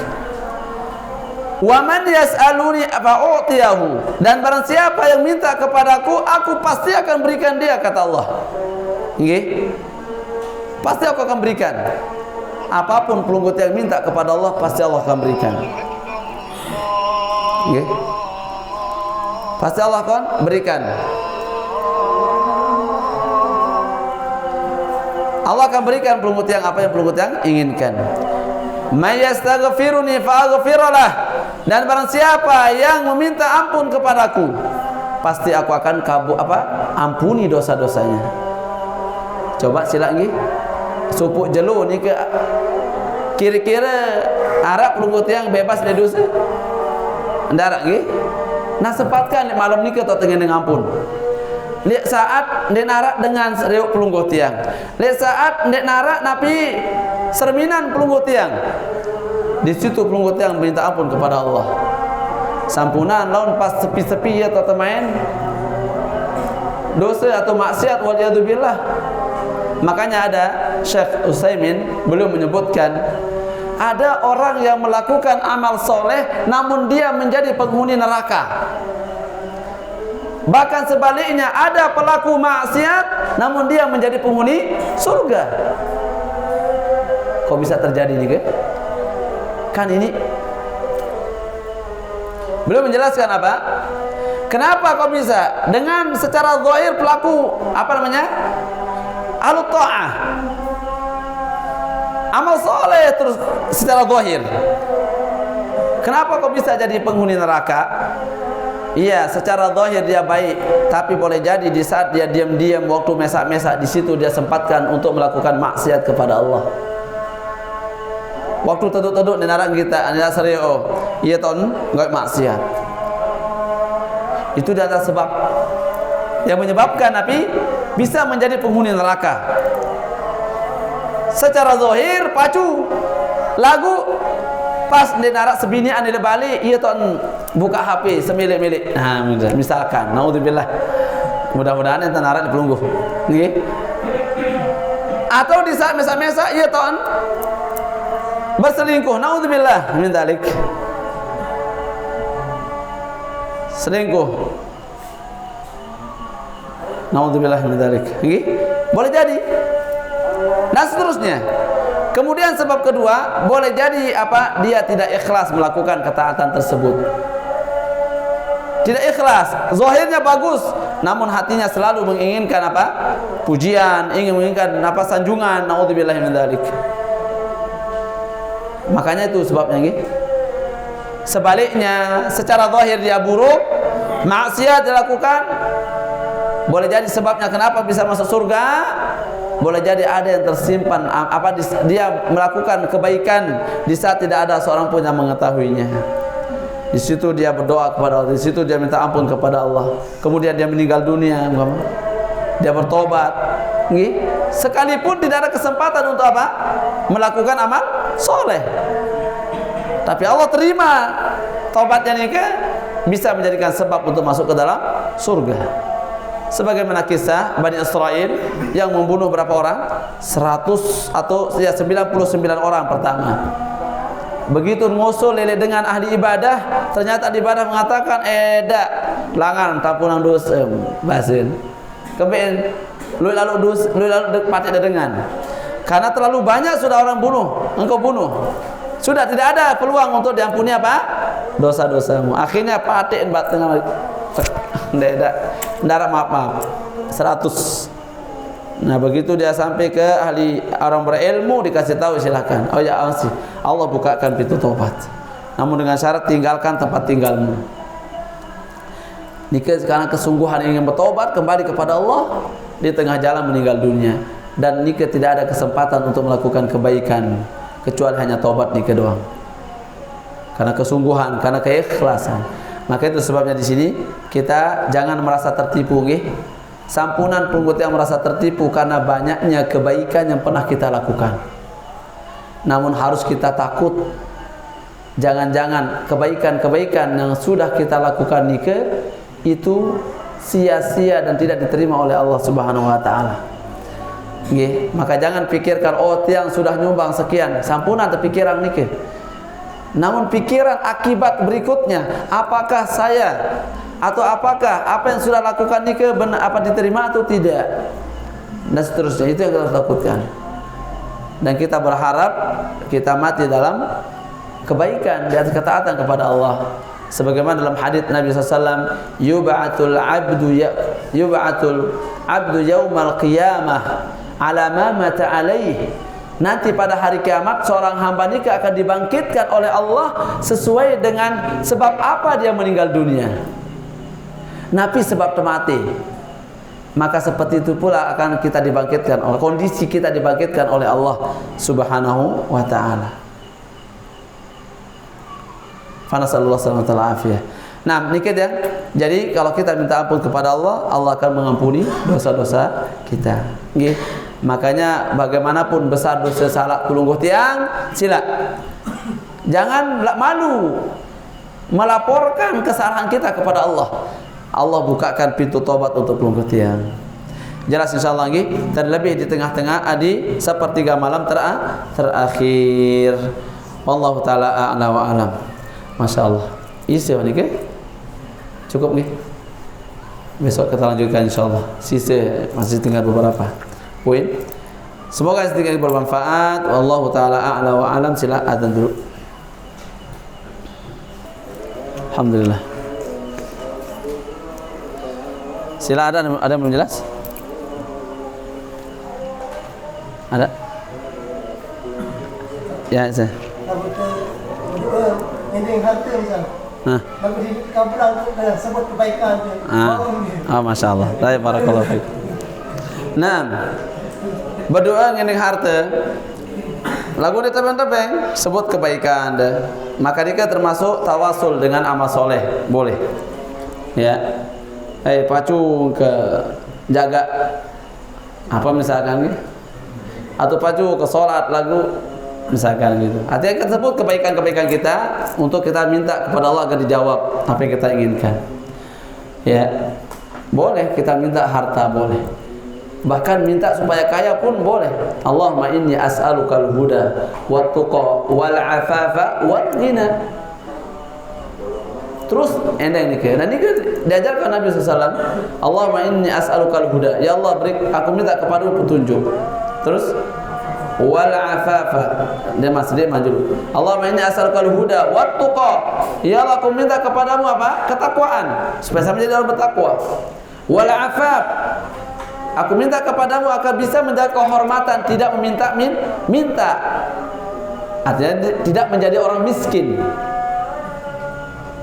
Wa man yas'aluni fa'utiyahu, dan barang siapa yang minta kepadaku, aku pasti akan berikan dia, kata Allah. Nggih. Pasti aku akan berikan. Apapun pelunggu yang minta kepada Allah, pasti Allah akan berikan. Nggih. Pasti Allah akan berikan. Allah akan berikan pelunggu yang apa yang pelunggu yang inginkan. May yastaghfiruni fa'aghfiralah, dan barang siapa yang meminta ampun kepadaku, pasti aku akan ampuni dosa-dosanya. Coba sila lagi. Supuk jelu ni ke kira-kira Arab pelunggu yang bebas dari dosa. Ndarak lagi. Nah sempatkan malam nikah atau tengen dengan ampun. Lihat saat ndek narak dengan reuk pelungguh tiang. Lihat saat ndek narak napi serminan pelungguh tiang. Di situ pelungguh tiang minta ampun kepada Allah. Sampunan lawan pas sepi-sepi ya atau main dosa atau maksiat waliyadzubillah. Makanya ada Syekh Utsaimin beliau menyebutkan ada orang yang melakukan amal soleh namun dia menjadi penghuni neraka. Bahkan sebaliknya ada pelaku maksiat namun dia menjadi penghuni surga. Kok bisa terjadi nih kan ini beliau menjelaskan apa? Kenapa kok bisa? Dengan secara zahir pelaku apa namanya? Ahlut ta'ah. Amal soleh terus secara zahir. Kenapa kok bisa jadi penghuni neraka? Iya, secara zahir dia baik, tapi boleh jadi di saat dia diam-diam waktu mesak-mesak di situ dia sempatkan untuk melakukan maksiat kepada Allah. Waktu teduk-teduk di neraka kita, anda serius, iya ton, enggak maksiat. Itu adalah sebab yang menyebabkan Nabi bisa menjadi penghuni neraka. Secara zahir pacu lagu pas di narak sebinian di balik, iya ton buka HP semilik-milik. Nah, misalkan, naudzubillah. Mudah-mudahan ente narak di pelungguh. Nggih. Atau di saat mesa-mesa iya ton berselingkuh, naudzubillah min dzalik. Selingkuh, naudzubillah min dzalik. Nggih. Boleh jadi. Dan seterusnya. Kemudian sebab kedua, boleh jadi apa? Dia tidak ikhlas melakukan ketaatan tersebut. Tidak ikhlas, zahirnya bagus, namun hatinya selalu menginginkan apa? Pujian, menginginkan apa? Sanjungan, naudzubillah min dzalik. Makanya itu sebabnya nggih. Sebaliknya, secara zahir dia buruk, maksiat dilakukan, boleh jadi sebabnya kenapa bisa masuk surga. Boleh jadi ada yang tersimpan apa dia melakukan kebaikan di saat tidak ada seorang pun yang mengetahuinya. Di situ dia berdoa kepada Allah, di situ dia minta ampun kepada Allah. Kemudian dia meninggal dunia, dia bertobat. Nggih. Sekalipun tidak ada kesempatan untuk apa? Melakukan amal soleh. Tapi Allah terima tobatnya nih bisa menjadikan sebab untuk masuk ke dalam surga. Sebagaimana kisah Bani Israel yang membunuh berapa orang? 100 atau ya 99 orang pertama. Begitu ngusul lele dengan ahli ibadah, ternyata ahli ibadah mengatakan eda langan tampunan dosa basin. Kemudian lu lalu pati dengan. Karena terlalu banyak sudah orang bunuh, engkau bunuh. Sudah tidak ada peluang untuk diampuni apa? Dosa-dosamu. Akhirnya patiin bat dengan ndak maaf 100. Nah begitu dia sampai ke ahli orang berilmu dikasih tahu silakan. Oh ya Allah bukakan pintu taubat. Namun dengan syarat tinggalkan tempat tinggalmu. Jika karena kesungguhan ingin bertobat kembali kepada Allah di tengah jalan meninggal dunia dan nikah tidak ada kesempatan untuk melakukan kebaikan kecuali hanya taubat nikah doang. Karena kesungguhan, karena keikhlasan. Maka itu sebabnya di sini kita jangan merasa tertipu nggih. Sampunan pengikut yang merasa tertipu karena banyaknya kebaikan yang pernah kita lakukan. Namun harus kita takut jangan-jangan kebaikan-kebaikan yang sudah kita lakukan nikah itu sia-sia dan tidak diterima oleh Allah Subhanahu wa taala. Nggih, maka jangan pikirkan oh tiang sudah nyumbang sekian, sampunan terpikiran nikah. Namun pikiran akibat berikutnya, apakah saya atau apakah apa yang sudah lakukan nikah benar apa diterima atau tidak, dan seterusnya. Itu yang kita takutkan. Dan kita berharap kita mati dalam kebaikan di atas ketaatan kepada Allah. Sebagaimana dalam hadis Nabi SAW, yub'atul abdu yaumal qiyamah ala ma mata alaihi. Nanti pada hari kiamat seorang hamba nikah akan dibangkitkan oleh Allah sesuai dengan sebab apa dia meninggal dunia. Nabi sebab mati. Maka seperti itu pula akan kita dibangkitkan oleh kondisi kita dibangkitkan oleh Allah Subhanahu wa taala. Fa nasallallahu alaihi wasallam. Nah, nikit ya. Jadi kalau kita minta ampun kepada Allah, Allah akan mengampuni dosa-dosa kita. Nggih. Makanya bagaimanapun besar dosa salah kulungguh tiang, sila. Jangan malu melaporkan kesalahan kita kepada Allah. Allah bukakan pintu tobat untuk kulungguh tiang. Jelas insyaallah nggih. Terlebih di tengah-tengah di sepertiga malam terakhir. Wallahu taala a'la wa alam. Masyaallah. Isi niki. Cukup nih. Besok kita lanjutkan insyaallah. Sisa masih tinggal beberapa poin. Semoga sedikit bermanfaat. Wallahu taala a'la wa alam. Sila adzan dulu. Alhamdulillah. Sila ada yang belum jelas? Ada? Ya, saya. Ini harta misal. Lagu di kabulan tu sebut kebaikan tu. Masya Allah. Baik, barakallahu fiik. Nah, berdoa ngening harta. Lagu di tebeng-tebeng sebut kebaikan deh. Maka dia termasuk tawasul dengan amal soleh, boleh. Ya. Pacu ke jaga apa misalkan gitu. Atau pacu ke sholat lagu misalkan gitu. Artinya kita sebut kebaikan-kebaikan kita untuk kita minta kepada Allah agar dijawab apa yang kita inginkan. Ya. Boleh kita minta harta, boleh. Bahkan minta supaya kaya pun boleh. Allahumma inni as'alukal huda wat tuqa wal afafa wal ghina. Terus endang nikah. Dan nikah diajarkan Nabi SAW. Allahumma inni as'alukal huda. Ya Allah, aku minta kepadamu petunjuk. Terus wal afafa. Dia masih maju. Allahumma inni as'alukal huda wat tuqa. Ya Allah, aku minta kepadamu apa? Ketakwaan, supaya saya menjadi orang bertakwa. Wal afaf. Aku minta kepadamu agar bisa menjaga kehormatan, tidak minta. Artinya tidak menjadi orang miskin.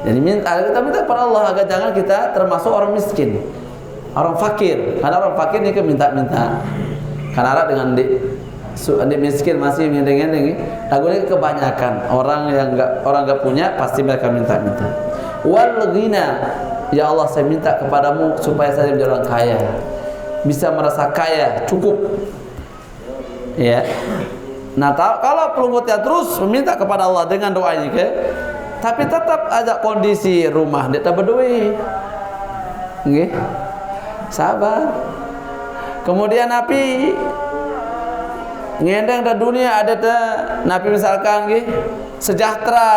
Jadi kita minta kepada Allah agar jangan kita termasuk orang miskin, orang fakir. Karena orang fakir ni ke minta-minta. Karena ada dengan di miskin masih ngendeng-ngendeng. Lagu ini kebanyakan orang yang enggak punya pasti mereka minta-minta. Wal ghina. Ya Allah, saya minta kepadamu supaya saya menjadi orang kaya. Bisa merasa kaya, cukup. Ya. Nah, kalau pelungutnya terus meminta kepada Allah dengan doa ini ke, tapi tetap ada kondisi rumah dia tak berduit. Nggih. Sabar. Kemudian Nabi ngendeng da dunia ada Nabi misalkan nggih sejahtera.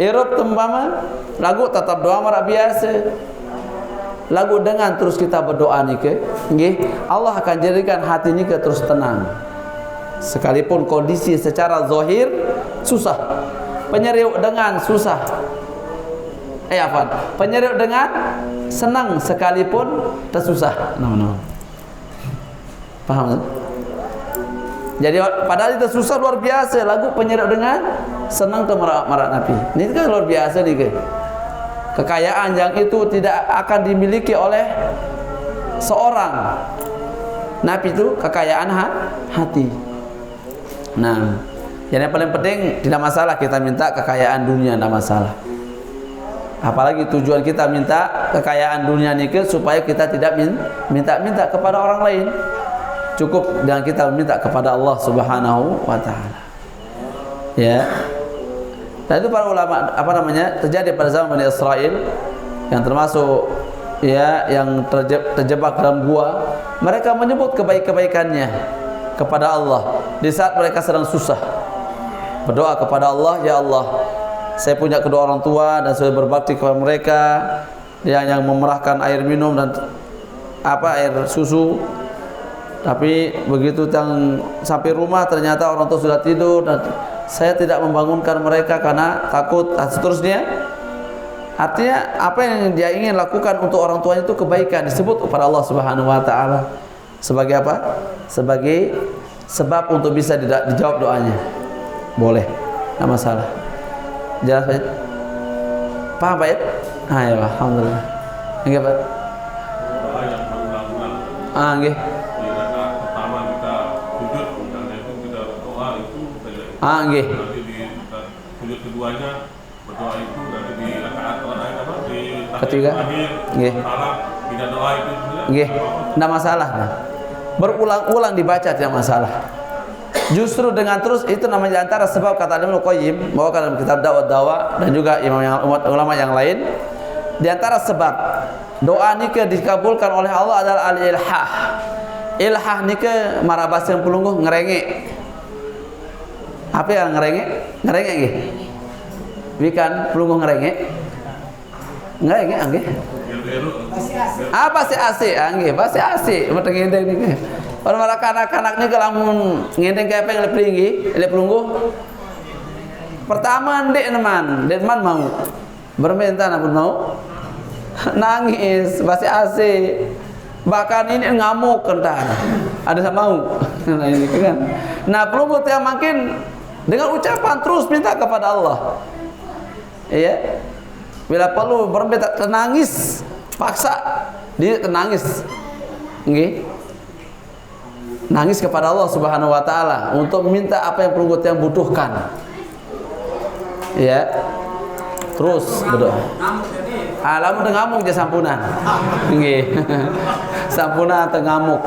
Irup tempama lagu tetap doa marah biasa. Lagu dengan terus kita berdoa nih ke, nggih, Allah akan jadikan hati ini ke terus tenang. Sekalipun kondisi secara zahir susah. Penyeriuk dengan susah. Penyeriuk dengan senang sekalipun tersusah. No. Paham? Jadi padahal itu susah luar biasa. Lagu penyeriuk dengan senang ke marak Nabi. Ini kan luar biasa nih ke. Kekayaan yang itu tidak akan dimiliki oleh seorang. Nabi itu kekayaan hati. Nah, yang paling penting tidak masalah kita minta kekayaan dunia, tidak masalah. Apalagi tujuan kita minta kekayaan dunia ini supaya kita tidak minta kepada orang lain. Cukup dengan kita minta kepada Allah Subhanahu wa taala. Ya. Dan itu para ulama terjadi pada zaman Bani Israel yang termasuk ya yang terjebak dalam gua, mereka menyebut kebaikannya kepada Allah di saat mereka sedang susah. Berdoa kepada Allah, ya Allah, saya punya kedua orang tua dan sudah berbakti kepada mereka, yang memerahkan air minum dan air susu. Tapi begitu sampai rumah ternyata orang tua sudah tidur dan saya tidak membangunkan mereka karena takut. Seterusnya, artinya apa yang dia ingin lakukan untuk orang tuanya itu kebaikan, disebut kepada Allah Subhanahu wa taala sebagai apa? Sebagai sebab untuk bisa dijawab doanya. Boleh, tidak masalah. Jelas Pak? Paham Pak? Ayo, alhamdulillah. Nggih Pak? Doa yang berulang-ulang. Nggih. Nggih. Nggih. Nanti di sujud keduanya berdoa itu, nanti di rakaat ketiga. Nggih. Tidak doa itu Nggih, enggak masalah. Berulang-ulang dibaca tidak masalah. Justru dengan terus itu namanya antara sebab kata Ibnu Qayyim bahwa dalam kitab Dawa dan juga ulama yang lain di antara sebab doa nikah dikabulkan oleh Allah adalah al-ilhah. Ilhah nikah marabas yang pelungguh ngerengek. Apa yang ngerengek? Ngerengek nggih. Bukan pelungguh ngerengek. Ngerengek nggih. Apa sih asik? Nggih, pasti asik. Meteng ngendeng niki. Orang anak-anak ni kalau ngendeng kayak apa yang lebih tinggi, lebih pelungguh. Pertama dek teman mau berminta pun mau nangis, pasti asik. Bahkan ini ngamuk kental. Ada yang mau. Nah ini kan. Nah pelungguh yang makin dengan ucapan terus minta kepada Allah. Iya. Bila perlu berminta nangis, paksa dia nangis. Nggih. Nangis kepada Allah Subhanahu wa taala untuk minta apa yang pelunggut yang butuhkan. Ya. Terus berdoa. Lamun teu ngamuk je sampunan. Nggih. Sampuna teu ngamuk.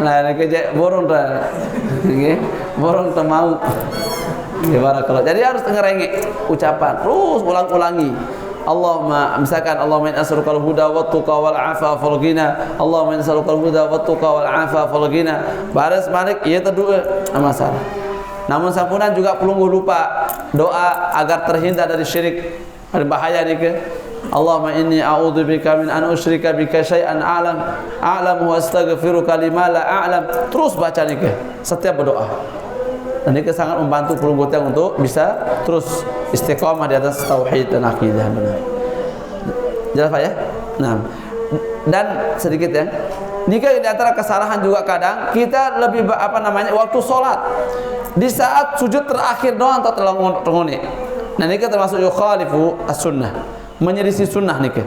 Nah nek borong teh. Nggih. Borong teu mau. Nggih barakallah. Jadi harus ngerengek ucapan terus ulang-ulangi. Allahumma misalkan Allahumma in as'alukal huda wat tuqa wal afa wal ghina. Allahumma in as'alukal huda wat tuqa wal afa wal ghina. Baris malik ieu teh doa masalah. Namun sampunan juga pelungguh lupa doa agar terhindar dari syirik. Paling bahaya nih ke. Allahumma inni a'udzubika min an usyrika bika syai'an a'lam wa astaghfiruka lima la a'lam. Terus baca nih ke setiap berdoa. Dan ini sangat membantu pelunggutnya untuk bisa terus istiqomah di atas tauhid dan akidah benar. Jelas Pak ya? Nah, dan sedikit ya. Nikah di antara kesalahan juga kadang kita lebih waktu sholat di saat sujud terakhir doang atau terlengoni. Nah nikah termasuk yukhalifu as-sunnah, menyelisih sunnah nikah.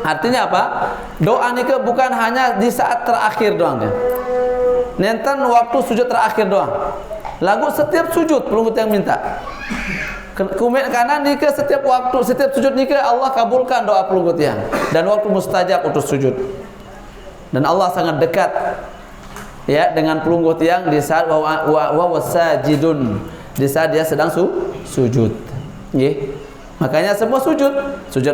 Artinya apa? Doa nikah bukan hanya di saat terakhir doang kan. Nenten waktu sujud terakhir doang. Lagu setiap sujud pelunggut yang minta. Karena nikah setiap waktu, setiap sujud nikah Allah kabulkan doa pelunggut yang. Dan waktu mustajab untuk sujud. Dan Allah sangat dekat ya dengan pelunggut yang di saat wa wasajidun, di saat dia sedang sujud. Nggih. Makanya semua sujud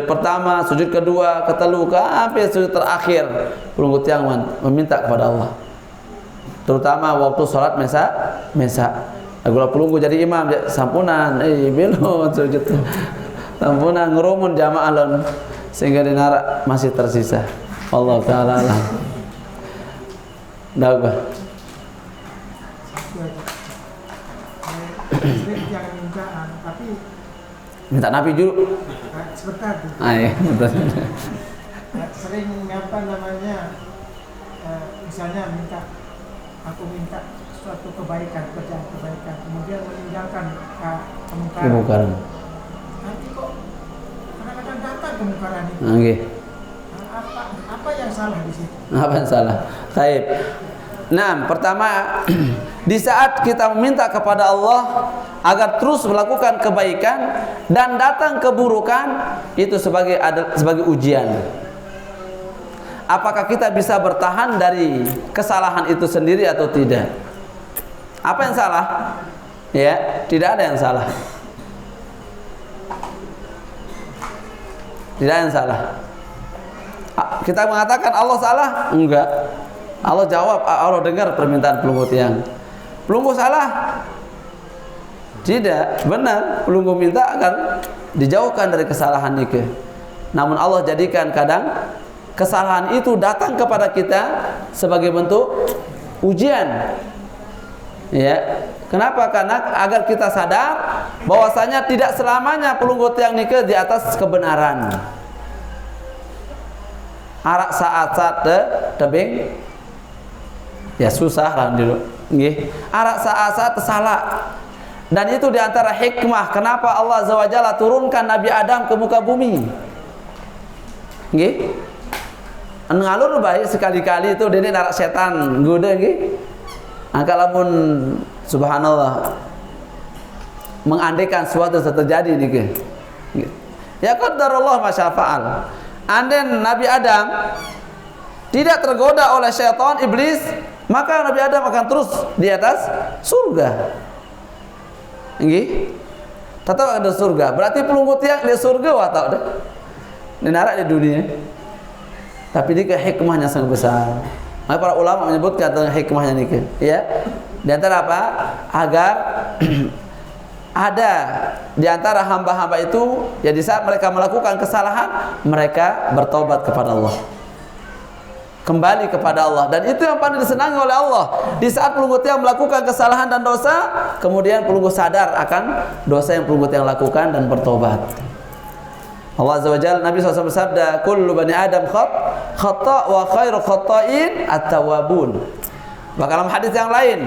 pertama, sujud kedua, ketelu, sampai sujud terakhir pelunggut yang meminta kepada Allah. Terutama waktu sholat mesa. Agula pelunggu jadi imam sampunan, belum sujud. Sampunan ngerumun jamaah lon sehingga di narak masih tersisa. Allah taala alam. Dah apa? Minta nabi dulu. Sebentar. Iya, betul. Sering misalnya aku minta suatu kebaikan, kerjaan kebaikan, kemudian meninggalkan kemungkaran. Nanti kok kadang-kadang datang kemungkaran itu. Okay. Apa yang salah di situ? Apa yang salah? Baik. Nah, pertama di saat kita meminta kepada Allah agar terus melakukan kebaikan dan datang keburukan itu sebagai ujian. Apakah kita bisa bertahan dari kesalahan itu sendiri atau tidak? Apa yang salah? Ya, tidak ada yang salah. Tidak ada yang salah. Kita mengatakan Allah salah? Enggak. Allah jawab, Allah dengar permintaan pelunggut yang. Pelunggu salah? Tidak, benar. Pelunggu minta agar dijauhkan dari kesalahan itu. Namun Allah jadikan kadang kesalahan itu datang kepada kita sebagai bentuk ujian. Ya. Kenapa? Karena agar kita sadar bahwasanya tidak selamanya pelunggut yang nikah di atas kebenaran. Arak saat-saat tebing ya susah lah dulu. Nggih. Arak saat-saat salah. Dan itu di antara hikmah kenapa Allah Azza wa Jalla turunkan Nabi Adam ke muka bumi. Nggih. Ngalur baik sekali-kali itu dene narak setan goda nggih. Kalaupun subhanallah mengandaikan suatu terjadi niki. Ya qadarullah masyafa'al. anden Nabi Adam tidak tergoda oleh syaitan iblis, maka Nabi Adam akan terus di atas surga. Nggih. Tetap ada surga. Berarti pelunggu tiang di surga atau dah. Di neraka di dunia. Tapi ini hikmahnya sangat besar. Maka para ulama menyebutkan tentang hikmahnya ini, ya. Di antara apa? Agar ada di antara hamba-hamba itu, ya di saat mereka melakukan kesalahan, mereka bertobat kepada Allah, kembali kepada Allah, dan itu yang paling disenangi oleh Allah. Di saat pelunggu tiang melakukan kesalahan dan dosa, kemudian pelunggu sadar akan dosa yang pelunggu tiang lakukan dan bertobat. Allah Azza wa Jalla, Nabi SAW bersabda, kullu bani Adam khata wa khairu khata'in at-tawwabun. Bahkan dalam hadis yang lain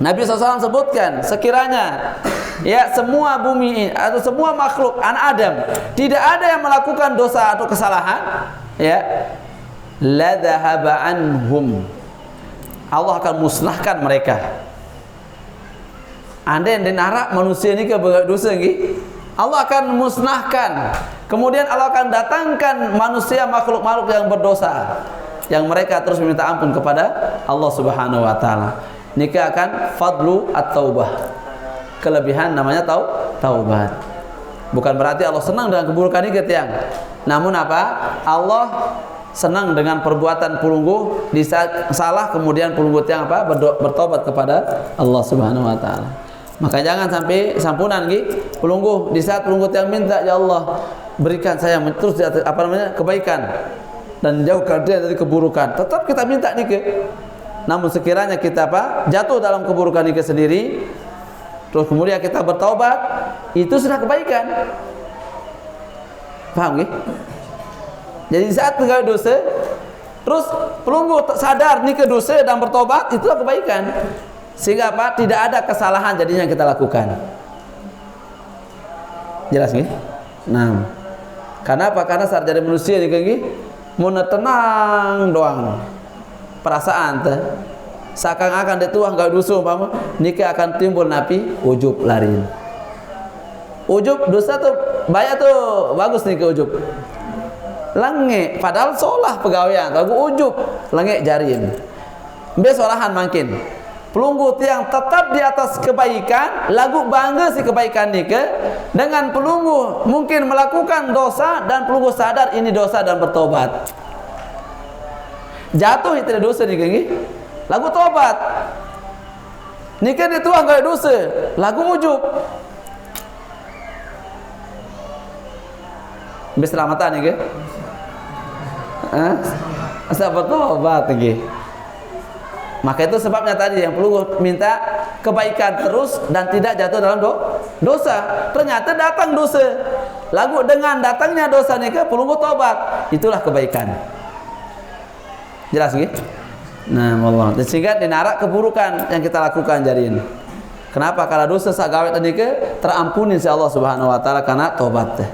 Nabi SAW sebutkan, sekiranya ya semua bumi atau semua makhluk anak Adam tidak ada yang melakukan dosa atau kesalahan, ya, la dhahaba anhum, Allah akan musnahkan mereka. Anda yang dinarak manusia ini ke dosa nggih, Allah akan musnahkan. Kemudian Allah akan datangkan manusia makhluk-makhluk yang berdosa, yang mereka terus meminta ampun kepada Allah Subhanahu wa taala. Nikah akan fadlu at-taubah. Kelebihan namanya taubat. Bukan berarti Allah senang dengan keburukan ini tiang. Namun apa? Allah senang dengan perbuatan pelunggu di saat salah, kemudian pelunggu tiang apa? Bertobat kepada Allah Subhanahu wa taala. Maka jangan sampai sampunan nggih pelunggu di saat pelunggu tiang minta, ya Allah berikan saya terus apa namanya kebaikan dan jauhkan dia dari keburukan. Tetap kita minta nike. Namun sekiranya kita apa? Jatuh dalam keburukan nike sendiri, terus kemudian kita bertaubat, itu sudah kebaikan. Paham nggih? Jadi saat tinggal dosa, terus pelunggu sadar nike dosa dan bertobat, itulah kebaikan. Sehingga apa? Tidak ada kesalahan jadinya kita lakukan. Jelas nggih? Nah, karena apa? Karena saat jadi manusia nggih, mau tenang doang. Perasaan teh seakan-akan dia tuah enggak dosa umpama nikah akan timbul napi ujub larin. Ujub dosa tuh banyak tuh, bagus nih ke ujub. Lenge padahal solah pegawaian, lagu ujub lenge jarin. Be solahan makin. Pelunggu tiang tetap di atas kebaikan, lagu bangga si kebaikan nikah dengan pelunggu mungkin melakukan dosa dan pelunggu sadar ini dosa dan bertobat. Jatuh itu dosa nikah, lagu tobat. Nikah itu enggak dosa, lagu ujub. Berselamatan nikah. Asal bertobat nikah. Maka itu sebabnya tadi yang perlu minta kebaikan terus dan tidak jatuh dalam dosa. Ternyata datang dosa. Lagu dengan datangnya dosa nikah perlu tobat. Itulah kebaikan. Jelas nggih? Nah, Allah. Sehingga dinarak keburukan yang kita lakukan jarin. Kenapa? Kalau dosa sagawe tadi ke terampuni si Allah Subhanahu wa taala karena tobat teh.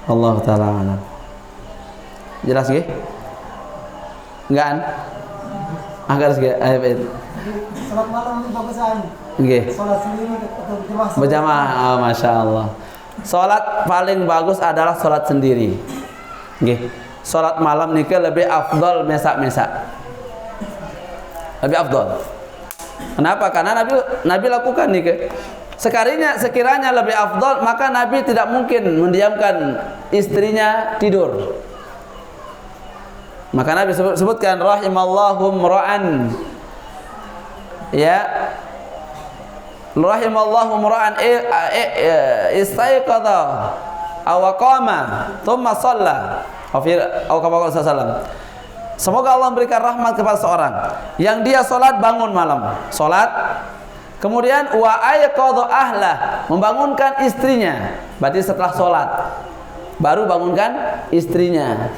Allah taala. Jelas nggih? Enggak kan? Agar segala ayat. Salat malam ini bagusan. Nggih. Salat sendiri atau berjamaah? Berjamaah, oh, masya Allah. Salat paling bagus adalah salat sendiri. Nggih. Salat malam nikah lebih afdal mesak-mesak. Lebih afdal. Kenapa? Karena Nabi lakukan nikah. Sekiranya lebih afdal, maka Nabi tidak mungkin mendiamkan istrinya tidur. Maka Nabi sebutkan rahimallahu mra'an, ya, rahimallahu mra'an istayqadha aw qama thumma shalla aw kama qala sallallahu. Semoga Allah memberikan rahmat kepada seorang yang dia salat bangun malam, salat, kemudian wa ayqadha ahlah, membangunkan istrinya. Berarti setelah salat baru bangunkan istrinya.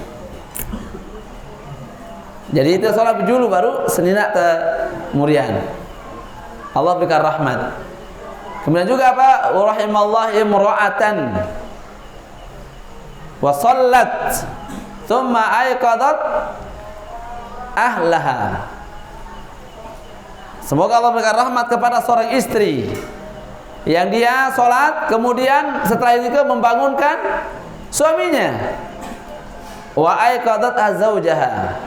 Jadi itu salat berjulu baru senina te murian. Allah berikan rahmat. Kemudian juga apa? Rahimallahu imra'atan wa sallat thumma ayqadat ahlaha. Semoga Allah berikan rahmat kepada seorang istri yang dia salat kemudian setelah itu membangunkan suaminya. Wa aiqadat azaujaha.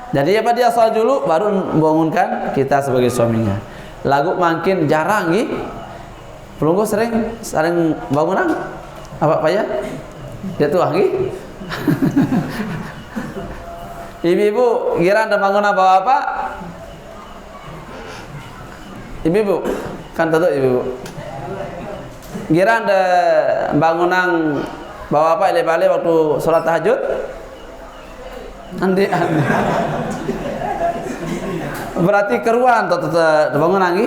Jadi apa dia sholat dulu baru membangunkan kita sebagai suaminya. Lagu makin jarang nih. Pelunggu sering bangunan. Apa ya? Dia tuh nih. Ibu-ibu kira Anda bangun apa? Ibu-ibu kan tentu ibu-ibu. Kira Anda bangunan bawa apa ile-bale waktu sholat tahajud? Andi. Berarti keruan atau bangun lagi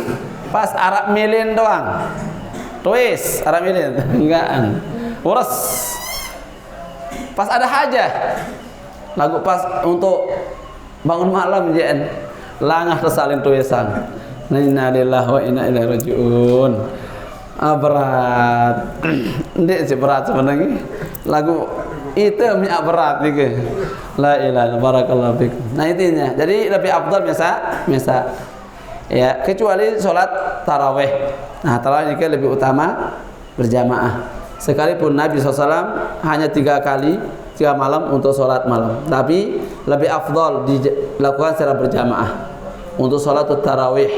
pas Arab milin doang. Tuis Arab milin enggak. Urus. Pas ada hajah. Lagu pas untuk bangun malam jen langah tersalin tuisan. Inna lillahi wa inna ilaihi rajiun. Berat. Ndek sih berat sebenarnya. Lagu itu minyak berat nih. La ilaha barakallahu fikum. Nah intinya. Jadi lebih afdal biasa. Ya, kecuali sholat tarawih. Nah, tarawih ini lebih utama berjamaah. Sekalipun Nabi SAW hanya 3 malam untuk sholat malam, tapi lebih afdal dilakukan secara berjamaah untuk sholat tarawih.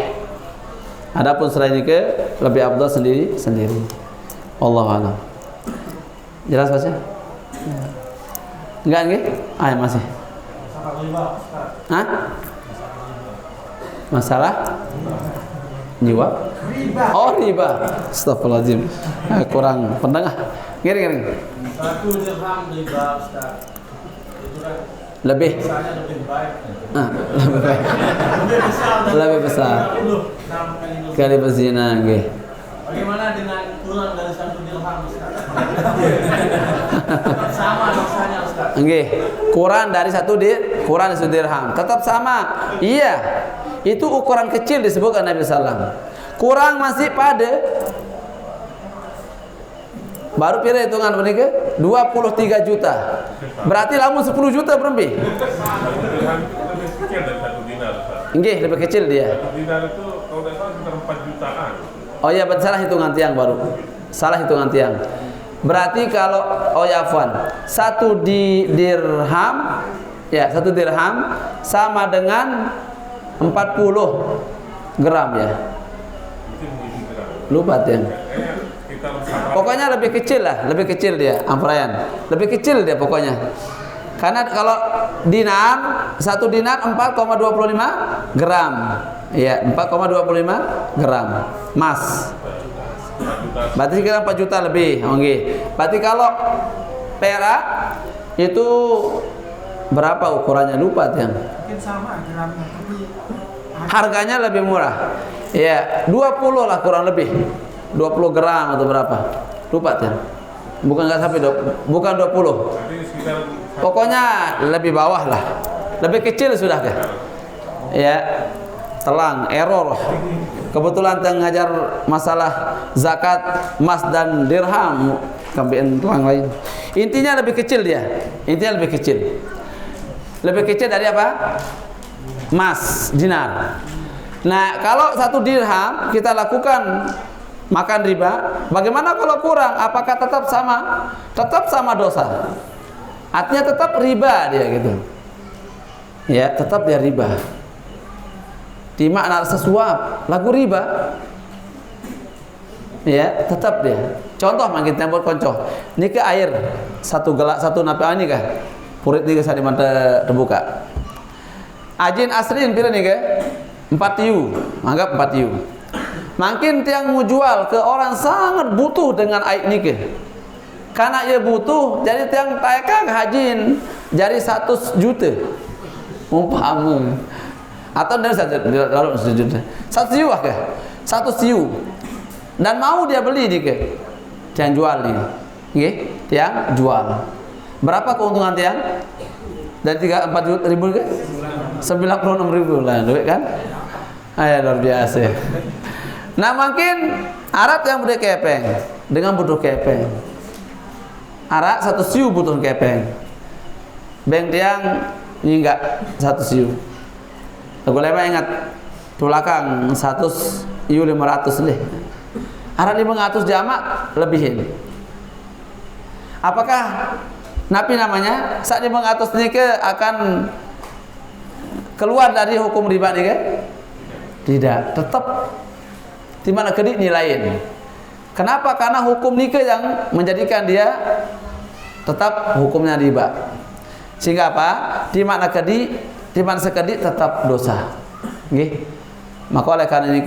Adapun selain itu lebih afdal sendiri. Wallahu a'lam. Jelas Mas ya? Enggak nggih? Ah masih. Hah? Masalah jiwa? Oh riba. Astagfirullahaladzim. Kurang pendengar. Giring. 1 dirham riba Ustaz. Itu kan lebih lebih baik. Lebih baik. Lebih besar. 36 Kali berzina nggih. Bagaimana dengan kurang dari 1 dirham Ustaz? Sama dosanya Ustaz. Nggih. Kurang dari 1 dirham. Tetap sama. Iya. Itu ukuran kecil disebutkan Nabi sallallahu. Kurang masih pada baru pira hitungan menika 23 juta. Berarti lamun 10 juta berembi. Lebih kecil dari 1 dinar Ustaz. Nggih, lebih kecil dia. 1 dinar itu kalau tidak salah sekitar 4 jutaan. Oh iya, salah hitungan tiang baru. Salah hitungan tiang. Berarti kalau afwan, 1 dirham ya, 1 dirham sama dengan 40 gram ya. Lupa tiang. Pokoknya lebih kecil dia, amperayan. Lebih kecil dia pokoknya. Karena kalau dinar, 1 dinar 4,25 gram. Iya, 4,25 gram emas. Berarti sekitar 4 juta lebih. Oke. Berarti kalau perak itu berapa ukurannya? Lupa tiang. Mungkin sama gramnya, tapi harganya lebih murah. Ya, 20 lah kurang lebih. 20 gram atau berapa? Lupa ya. Bukan enggak sampai bukan 20. Pokoknya lebih bawah lah. Lebih kecil sudah kan? Ya. Telang, error. Kebetulan tengah ngajar masalah zakat emas dan dirham, kambian telang lain. Intinya lebih kecil dia. Intinya lebih kecil. Lebih kecil dari apa? Emas, dinar. Nah, kalau 1 dirham kita lakukan makan riba, bagaimana kalau kurang? Apakah tetap sama? Tetap sama dosa. Artinya tetap riba dia gitu. Ya, tetap dia riba. Di makna sesuap, lagu riba. Ya, tetap dia. Contoh mangkin tembok konco. Ini ke air 1 gelak 1 napi ini kah? Purit di di mata terbuka. Ajin asrin pira nih ke? 4 tiu, anggap 4 tiu. Makin tiang mau jual ke orang sangat butuh dengan air nike. Karena ia butuh, jadi tiang taekang hajin jadi 100 juta. Umpama. Atau dari 1 juta. 1 siu ke? 1 siu. Dan mau dia beli nike. Tiang jual ini. Nggih, tiang jual. Berapa keuntungan tiang? Dari 4 ribu ke? 96.000 lah, duit kan? Ayah luar biasa. Nah makin Arab yang butuh kepeng dengan butuh kepeng. Arab 1 siu butuh kepeng. Beng tiang ini enggak 1 siu. Aku lema ingat tulakang 100 iu 500 leh. Arab 500 jamak lebihin. Apakah Napi namanya saat dia mengatus nikah akan keluar dari hukum riba nikah? Tidak, tetap di mana kedi nilain. Kenapa? Karena hukum nikah yang menjadikan dia tetap hukumnya riba. Sehingga apa? Di mana kedi, di mana sekedi tetap dosa. Nggih. Maka oleh karena ini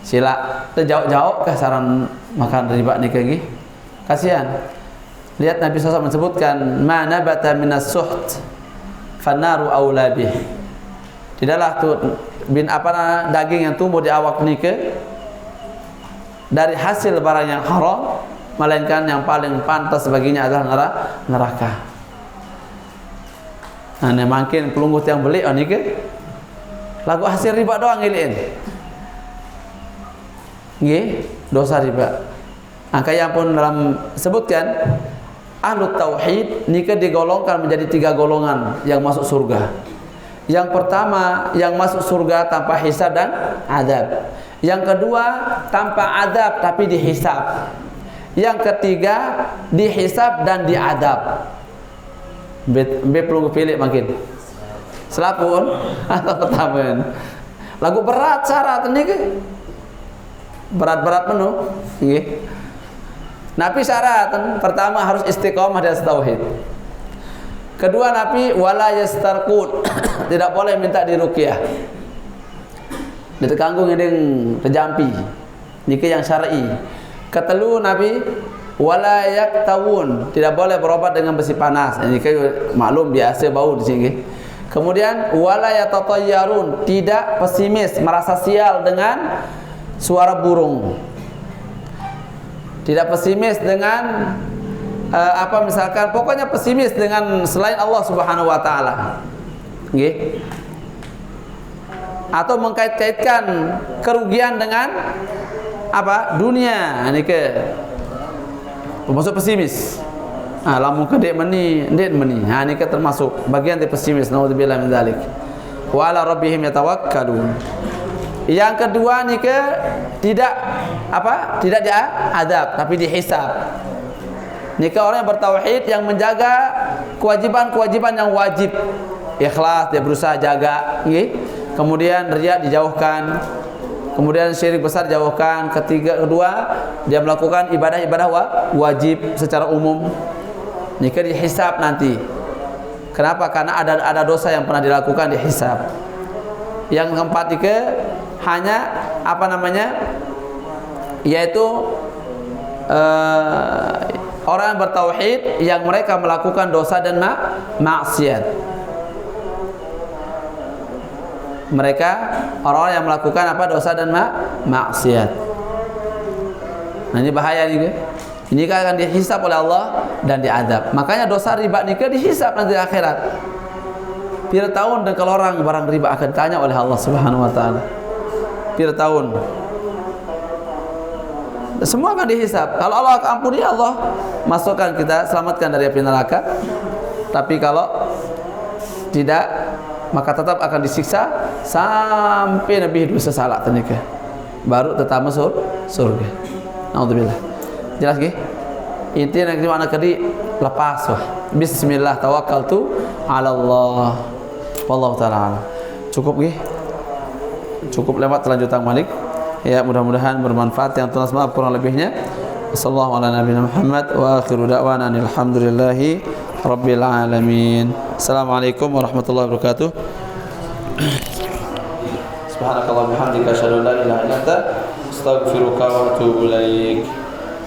sila terjauh-jauh ke saran makan riba nikah nggih. Kasihan. Lihat Nabi SAW menyebutkan mana bata minas suht fanaru aula bih. Tidaklah tuh daging yang tumbuh di awak nikah dari hasil barang yang haram, melainkan yang paling pantas baginya adalah neraka. Nah, makin pelunggut yang beli nikah lagu hasil riba doang ngiliin. Nggih, dosa riba. Angka yang pun dalam sebutkan ahlu tauhid nikah digolongkan menjadi 3 golongan yang masuk surga. Yang pertama yang masuk surga tanpa hisab dan adab. Yang kedua tanpa adab tapi dihisab. Yang ketiga dihisab dan diadab. Belum pilih makin. Selapun atau pertama. Lagu berat syarat nikah. Berat-berat penuh. Nggih. Nabi syarat pertama harus istiqomah di atas tauhid. Kedua Nabi wala yastarqun. Tidak boleh minta diruqyah. Ditekanggung ngedeng terjampi. Nikah yang syar'i. Ketelu Nabi wala yaktawun. Tidak boleh berobat dengan besi panas. Ini maklum biasa bau di sini. Kemudian wala yatatayyarun. Tidak pesimis merasa sial dengan suara burung. Tidak pesimis dengan misalkan pokoknya pesimis dengan selain Allah Subhanahu wa taala. Nggih. Atau mengkait-kaitkan kerugian dengan dunia. Ini ke termasuk pesimis. Lamun kedek meni, ndek meni. Ini ke termasuk bagian dari pesimis. Naudzubillah min dzalik. Wa ala rabbihim yatawakkalun. Yang kedua nih ke tidak diadab tapi dihisab. Nikah orang yang bertauhid yang menjaga kewajiban-kewajiban yang wajib. Ikhlas dia berusaha jaga, nggih. Kemudian riya dijauhkan. Kemudian syirik besar dijauhkan. Kedua dia melakukan ibadah-ibadah wajib secara umum. Nikah dihisab nanti. Kenapa? Karena ada dosa yang pernah dilakukan dihisab. Yang keempat nikah hanya yaitu orang yang bertauhid yang mereka melakukan dosa dan maksiat. Mereka orang-orang yang melakukan dosa dan maksiat. Nah, ini bahaya nih. Ini akan dihisab oleh Allah dan diadab. Makanya dosa riba nikah dihisab nanti di akhirat. Pira tahun dan kalau orang barang riba akan tanya oleh Allah Subhanahu wa taala. Pira tahun. Semua akan dihisab. Kalau Allah ampuni, Allah masukkan kita, selamatkan dari api neraka. Tapi kalau tidak, maka tetap akan disiksa sampai Nabi dosa salah tenika. Baru tetap masuk surga. Naudzubillah. Jelas nggih? Intinya nanti mana kadi lepas wah. Bismillah tawakkaltu 'ala Allah. Wallahu taala. Cukup nggih? Cukup lewat lanjutan Malik. Ya, mudah-mudahan bermanfaat. Yang tunas maaf kurang lebihnya. Sallallahu ala nabiyina Muhammad wa akhiru da'wana alhamdulillahi rabbil alamin. Assalamualaikum warahmatullahi wabarakatuh. Subhanakallahumma wa bihamdika asyhadu an la ilaha illa anta astaghfiruka wa atubu ilaik.